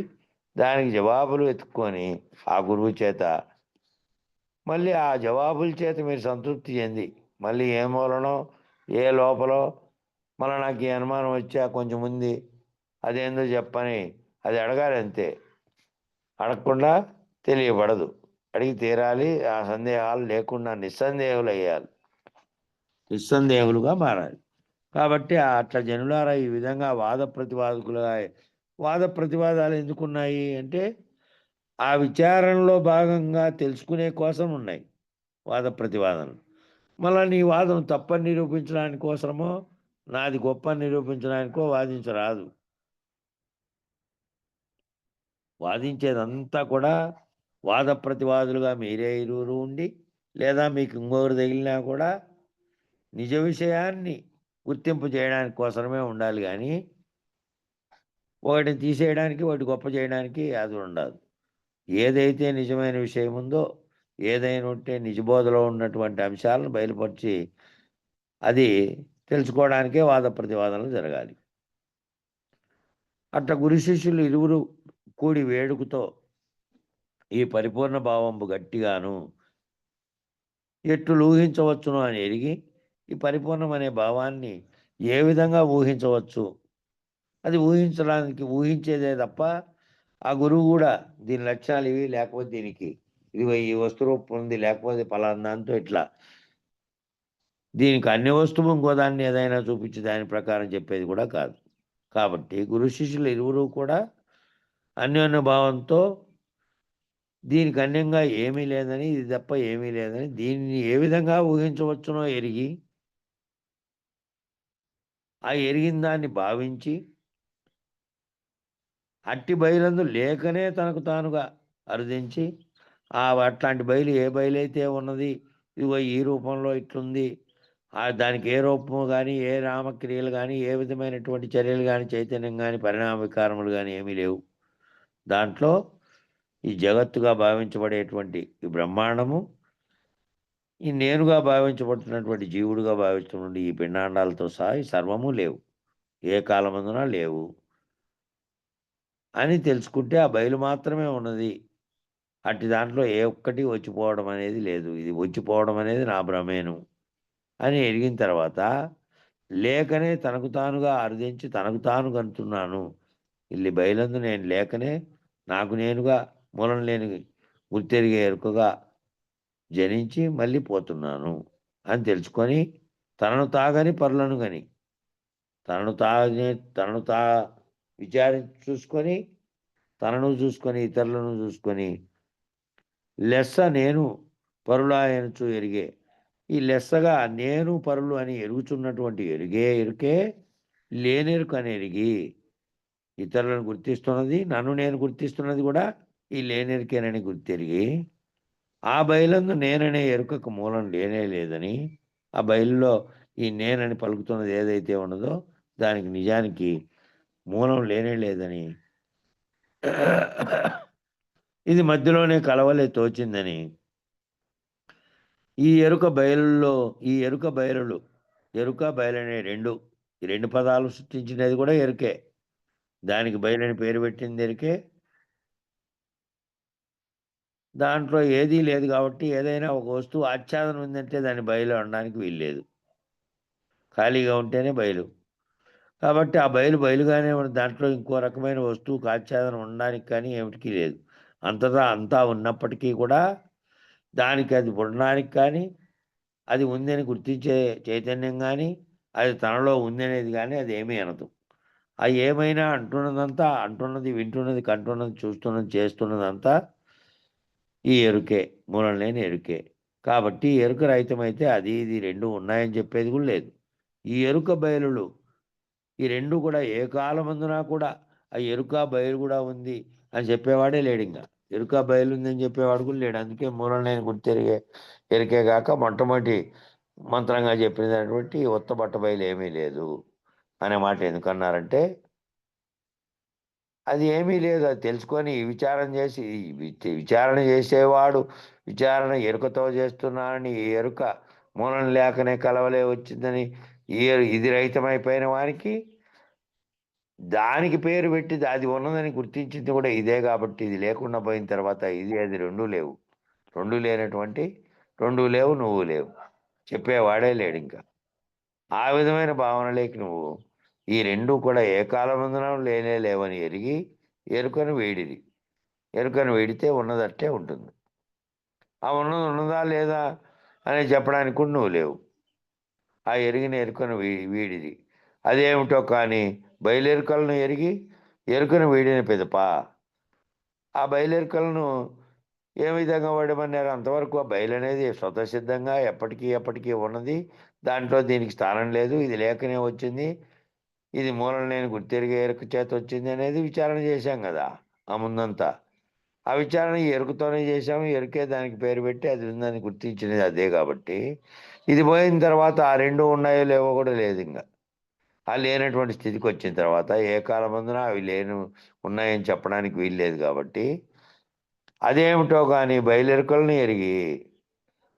దానికి జవాబులు వెతుక్కొని ఆ గురువు చేత మళ్ళీ ఆ జవాబుల చేత మీరు సంతృప్తి చెంది మళ్ళీ ఏ మూలనో ఏ లోపలో మళ్ళీ నాకు ఈ అనుమానం వచ్చా కొంచెం ఉంది అదేందో చెప్పని అది అడగాలి అంతే. అడగకుండా తెలియబడదు. అడిగి తీరాలి. ఆ సందేహాలు లేకుండా నిస్సందేహులు అయ్యాలి, నిస్సందేహులుగా మారాలి. కాబట్టి అట్లా జనులారా ఈ విధంగా వాద ప్రతివాదాలు ఎందుకున్నాయి అంటే ఆ విచారణలో భాగంగా తెలుసుకునే కోసం ఉన్నాయి వాద ప్రతివాదనలు. మళ్ళీ నీ వాదం తప్పని నిరూపించడానికి కోసమో నాది గొప్ప నిరూపించడానికో వాదించరాదు. వాదించేదంతా కూడా వాద ప్రతివాదులుగా మీరే ఇరువురు ఉండి లేదా మీకు ఇంకొకరు తగిలినా కూడా నిజ విషయాన్ని గుర్తింపు చేయడానికి కోసమే ఉండాలి కానీ ఒకటిని తీసేయడానికి ఒకటి గొప్ప చేయడానికి అది ఉండదు. ఏదైతే నిజమైన విషయం ఉందో ఏదైనా ఉంటే నిజబోధలో ఉన్నటువంటి అంశాలను బయలుపరిచి అది తెలుసుకోవడానికే వాద ప్రతివాదనలు జరగాలి. అట్లా గురు శిష్యులు ఇరువురు కూడి వేడుకతో ఈ పరిపూర్ణ భావంబు గట్టిగాను ఎట్లు ఊహించవచ్చును అని ఎరిగి ఈ పరిపూర్ణమనే భావాన్ని ఏ విధంగా ఊహించవచ్చు, అది ఊహించేదే తప్ప ఆ గురువు కూడా దీని లక్షణాలు ఇవి లేకపోతే దీనికి ఇది ఈ వస్తు రూపం ఉంది లేకపోతే పలానా దాంతో ఇట్లా దీనికి అన్ని వస్తువు ఇంకో దాన్ని ఏదైనా చూపించి దాని ప్రకారం చెప్పేది కూడా కాదు. కాబట్టి గురు శిష్యులు ఇరువురు కూడా అన్యోన్య భావంతో దీనికి అన్యంగా ఏమీ లేదని ఇది తప్ప ఏమీ లేదని దీన్ని ఏ విధంగా ఊహించవచ్చునో ఎరిగి ఆ ఎరిగిన దాన్ని భావించి అట్టి బయలందు లేకనే తనకు తానుగా అరుదించి అట్లాంటి బయలు ఏ బయలైతే ఉన్నది ఇదిగో ఈ రూపంలో ఇట్లుంది దానికి ఏ రూపము కానీ ఏ రామక్రియలు కానీ ఏ విధమైనటువంటి చర్యలు కానీ చైతన్యం కానీ పరిణామ వికారములు కానీ ఏమీ లేవు. దాంట్లో ఈ జగత్తుగా భావించబడేటువంటి ఈ బ్రహ్మాండము ఈ నేనుగా భావించబడుతున్నటువంటి జీవుడుగా భావిస్తున్నటువంటి ఈ పిండాండాలతో సహా ఈ సర్వము లేవు, ఏ కాలమందున లేవు అని తెలుసుకుంటే ఆ బయలు మాత్రమే ఉన్నది. అట్టి దాంట్లో ఏ ఒక్కటి వచ్చిపోవడం అనేది లేదు. ఇది వచ్చిపోవడం అనేది నా భ్రమేను అని ఎరిగిన తర్వాత లేకనే తనకు తానుగా అర్థించి తనకు తాను కంటున్నాను. ఇల్లి బయలందు నేను లేకనే నాకు నేనుగా మూలం లేని గుర్తెరిగే ఎరుకగా జనించి మళ్ళీ పోతున్నాను అని తెలుసుకొని తనను తాగని పరులను గని తనను విచారించి చూసుకొని తనను చూసుకొని ఇతరులను చూసుకొని లెస్స నేను పరులాయనచు ఎరిగే ఈ లెస్సగా నేను పరులు అని ఎరుగుచున్నటువంటి ఎరుకే లేనెరుకు అని ఎరిగి ఇతరులను గుర్తిస్తున్నది నన్ను నేను గుర్తిస్తున్నది కూడా ఈ లేనెరుకేనని గుర్తెరిగి ఆ బయలందు నేననే ఎరుకకు మూలం లేనే లేదని ఆ బయలులో ఈ నేనని పలుకుతున్నది ఏదైతే ఉన్నదో దానికి నిజానికి మూలం లేనే లేదని ఇది మధ్యలోనే కలవలే తోచిందని ఈ ఎరుక బయలులు ఎరుక బయలనే ఈ రెండు పదాలు సృష్టించినది కూడా ఎరుకే. దానికి బయలని పేరు పెట్టింది ఎరుకే. దాంట్లో ఏదీ లేదు కాబట్టి ఏదైనా ఒక వస్తువు ఆచ్ఛాదన ఉందంటే దాన్ని బయలు అనడానికి వీల్లేదు. ఖాళీగా ఉంటేనే బయలు. కాబట్టి ఆ బయలుగానే ఉన్న దాంట్లో ఇంకో రకమైన వస్తువుకు ఆచ్ఛాదన ఉండడానికి కానీ ఏమిటికీ లేదు. అంతా ఉన్నప్పటికీ కూడా దానికి అది ఉండడానికి కానీ అది ఉందని గుర్తించే చైతన్యం కానీ అది తనలో ఉందనేది కానీ అది ఏమీ అనదు. అది ఏమైనా అంటున్నది వింటున్నది కంటున్నది చూస్తున్నది చేస్తున్నదంతా ఈ ఎరుకే, మూలం లేని ఎరుకే. కాబట్టి ఎరుక రహితమైతే అది ఇది రెండు ఉన్నాయని చెప్పేది కూడా లేదు. ఈ ఎరుక బయలులు ఈ రెండు కూడా ఏ కాలమందునా కూడా ఆ ఎరుక బయలు కూడా ఉంది అని చెప్పేవాడే లేడు. ఇంకా ఎరుక బయలు ఉందని చెప్పేవాడు కూడా లేడు. అందుకే మూలం లేని గుర్తెరిగే ఎరికే కాక మొట్టమొదటి మంత్రంగా చెప్పినటువంటి ఉత్త బట్ట బయలు ఏమీ లేదు అనే మాట ఎందుకన్నారంటే అది ఏమీ లేదు. అది తెలుసుకొని విచారం చేసి విచారణ చేసేవాడు విచారణ ఎరుకతో చేస్తున్నానని ఈ ఎరుక మూలం లేకనే కలవలే వచ్చిందని ఇది రహితమైపోయిన వానికి దానికి పేరు పెట్టి అది ఉన్నదని గుర్తించింది కూడా ఇదే కాబట్టి ఇది లేకుండా పోయిన తర్వాత ఇది అది రెండూ లేవు. రెండు లేనటువంటి రెండు లేవు నువ్వు లేవు చెప్పేవాడే లేడు ఇంకా. ఆ విధమైన భావనలేకి నువ్వు ఈ రెండు కూడా ఏ కాలమందున లేనే లేవని ఎరిగి ఎరుకను వేడిది. ఎరుకను వేడితే ఉన్నదట్టే ఉంటుంది. ఆ ఉన్నది ఉన్నదా లేదా అని చెప్పడానికి కూడా నువ్వు లేవు. ఆ ఎరిగిన ఎరుకను వీడిది. అదేమిటో కానీ బయలెరుకలను ఎరిగి ఎరుకను వీడిన పిదప ఆ బయలెరుకలను ఏ విధంగా వాడమన్నారు? అంతవరకు ఆ బయలు అనేది స్వతసిద్ధంగా ఎప్పటికీ ఉన్నది. దాంట్లో దీనికి స్థానం లేదు. ఇది లేకనే వచ్చింది. ఇది మూలం లేని గుర్తెరిగే ఎరుక చేత వచ్చింది అనేది విచారణ చేశాం కదా ఆ ముందంతా. ఆ విచారణ ఈ ఎరుకతోనే చేశాము. ఎరుకే దానికి పేరు పెట్టి అది ఉందని గుర్తించినది అదే కాబట్టి ఇది పోయిన తర్వాత ఆ రెండు ఉన్నాయో లేవో కూడా లేదు ఇంకా. ఆ లేనటువంటి స్థితికి వచ్చిన తర్వాత ఏ కాలమందున అవి ఉన్నాయని చెప్పడానికి వీల్లేదు కాబట్టి అదేమిటో కానీ బయలెరుకలను ఎరిగి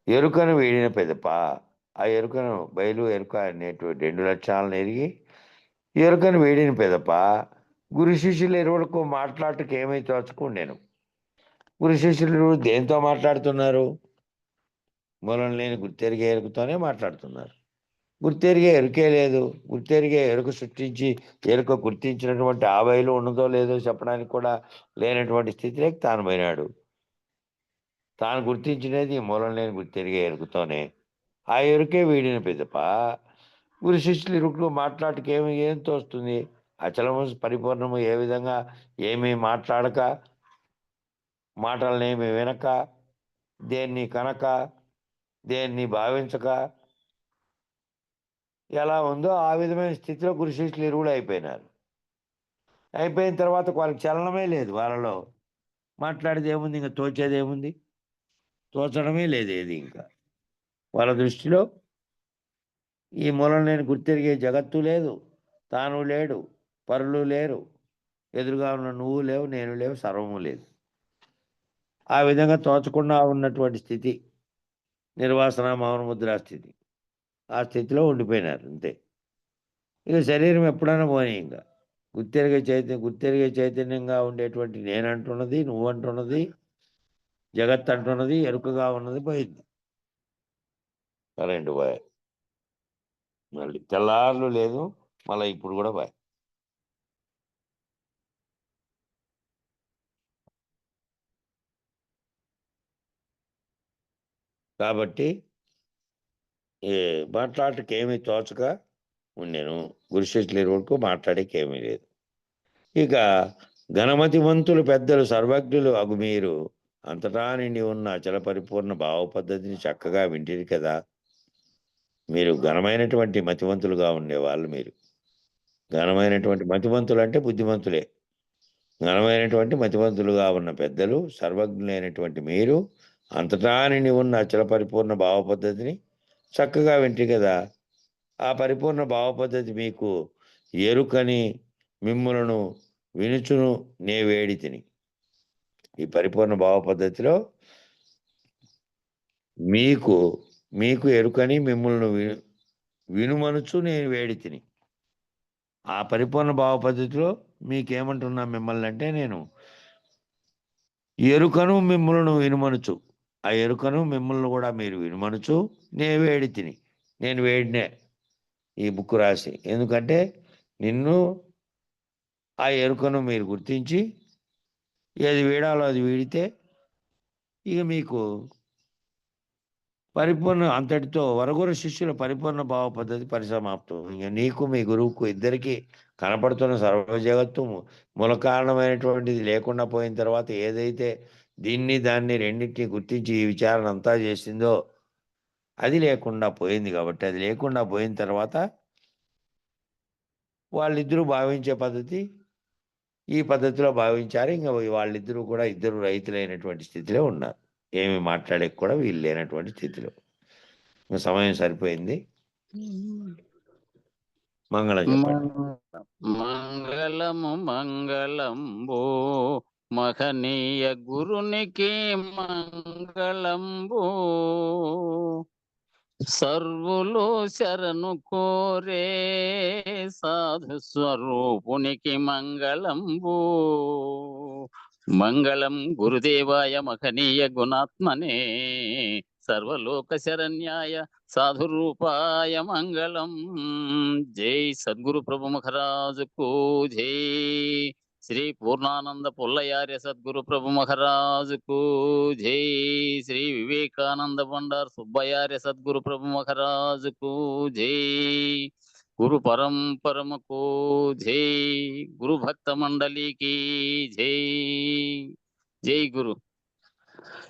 ఎరుకను వీడిన పిదప ఆ ఎరుకను బయలు ఎరుక అనేటువంటి రెండు లక్షణాలను ఎరిగి ఎరుకను వీడిన పిదప గురు శిష్యులు ఇరువులకు మాట్లాడటకు ఏమై తోచుకుండేను. గురు శిష్యులు దేంతో మాట్లాడుతున్నారు? మూలం లేని గుర్తెరిగే ఎరుకతోనే మాట్లాడుతున్నారు. గుర్తెరిగే ఎరుకే లేదు. గుర్తెరిగే ఎరుక సృష్టించి ఎరుక గుర్తించినటువంటి ఆ బయలు ఉన్నదో లేదో చెప్పడానికి కూడా లేనటువంటి స్థితిలోకి తాను పోయినాడు. తాను గుర్తించినది మూలం లేని గుర్తెరిగే ఎరుకతోనే. ఆ ఎరుకే వీడిన పిదప గురు శిష్యులు ఇరుకులు మాట్లాడటకు ఏం తోస్తుంది? అచలము పరిపూర్ణము ఏ విధంగా ఏమీ మాట్లాడక మాటలనేమి వినక దేన్ని కనక దేన్ని భావించక ఎలా ఉందో ఆ విధమైన స్థితిలో గురు శిష్యులు ఇరువులు అయిపోయినారు. అయిపోయిన తర్వాత వాళ్ళకి చలనమే లేదు. వాళ్ళలో మాట్లాడేది ఏముంది? ఇంకా తోచేది ఏముంది? తోచడమే లేదు ఏది ఇంకా. వాళ్ళ దృష్టిలో ఈ మూలం లేని గుర్తెరిగే జగత్తు లేదు, తాను లేడు, పరులు లేరు, ఎదురుగా ఉన్న నువ్వు లేవు, నేను లేవు, సర్వము లేదు. ఆ విధంగా తోచకుండా ఉన్నటువంటి స్థితి నిర్వాసన మౌనముద్రా స్థితి. ఆ స్థితిలో ఉండిపోయినారు అంతే. ఇక శరీరం ఎప్పుడైనా పోనీ ఇంకా గుర్తెరిగే చైతన్యంగా ఉండేటువంటి నేనంటున్నది, నువ్వు అంటున్నది, జగత్ అంటున్నది, ఎరుకగా ఉన్నది పోయింది. కరెంటు పోయా మళ్ళీ తెల్లార్లు లేదు, మళ్ళీ ఇప్పుడు కూడా పోయా. కాబట్టి మాట్లాడటకు ఏమీ తోచక ఉండెను. గురు శిష్యుల ఇరువులకు మాట్లాడేకి ఏమీ లేదు. ఇక ఘనమతివంతులు పెద్దలు సర్వజ్ఞులు అగు మీరు అంతటా నిండి ఉన్న అచల పరిపూర్ణ భావ పద్ధతిని చక్కగా వింటిరి కదా. మీరు ఘనమైనటువంటి మతివంతులుగా ఉండేవాళ్ళు. మీరు ఘనమైనటువంటి మతివంతులు అంటే బుద్ధిమంతులే. ఘనమైనటువంటి మతివంతులుగా ఉన్న పెద్దలు సర్వజ్ఞులైనటువంటి మీరు అంతటా నిండి ఉన్న అచల పరిపూర్ణ భావ పద్ధతిని చక్కగా వింటిరి కదా. ఆ పరిపూర్ణ భావ పద్ధతి మీకు ఎరుకని మిమ్ములను వినుచును నే వేడి తిని. ఈ పరిపూర్ణ భావ పద్ధతిలో మీకు ఎరుకని మిమ్మల్ని వినుమనుచు నేను వేడి తిని. ఆ పరిపూర్ణ భావ పద్ధతిలో మీకేమంటున్నా మిమ్మల్ని అంటే నేను ఎరుకను మిమ్మల్ని వినుమనుచు, ఆ ఎరుకను మిమ్మల్ని కూడా మీరు వినుమనుచు నేను వేడి తిని. నేను వేడినే ఈ బుక్ రాసి, ఎందుకంటే నిన్ను ఆ ఎరుకను మీరు గుర్తించి ఏది వీడాలో అది వీడితే ఇక మీకు పరిపూర్ణ అంతటితో వరగురు శిష్యుల పరిపూర్ణ భావ పద్ధతి పరిసమాప్తం. ఇక నీకు మీ గురువుకు ఇద్దరికి కనపడుతున్న సర్వ జగత్తు మూల కారణమైనటువంటిది లేకుండా పోయిన తర్వాత ఏదైతే దాన్ని రెండింటిని గుర్తించి ఈ విచారణ అంతా చేసిందో అది లేకుండా పోయింది. కాబట్టి అది లేకుండా పోయిన తర్వాత వాళ్ళిద్దరూ భావించే పద్ధతి ఈ పద్ధతిలో భావించారు. ఇంకా వాళ్ళిద్దరూ కూడా ఇద్దరు రైతులైనటువంటి స్థితిలో ఉన్నారు. ఏమి మాట్లాడే కూడా వీళ్ళు లేనటువంటి స్థితిలో. సమయం సరిపోయింది. మంగళం చెప్పండి. మంగళము మంగళంబు మహనీయ గురునికి మంగళంబు సర్వులు శరణు కోరే సాధు స్వరూపునికి మంగళంబు మంగళం గురుదేవాయ మహనీయ గుణాత్మనే సర్వలోక శరణ్యాయ సాధు రూపాయ మంగళం. జై సద్గురు ప్రభు మహారాజుకు జై. శ్రీ పూర్ణానంద పుల్లయార్య సద్గురు ప్రభు మహారాజుకు జై. శ్రీ వివేకానంద బండార్ సుబ్బయార్య సద్గురు ప్రభు మహారాజుకు జై. గురు పరంపరమకు జై. గురు భక్త మండలికి జై. జై గురు.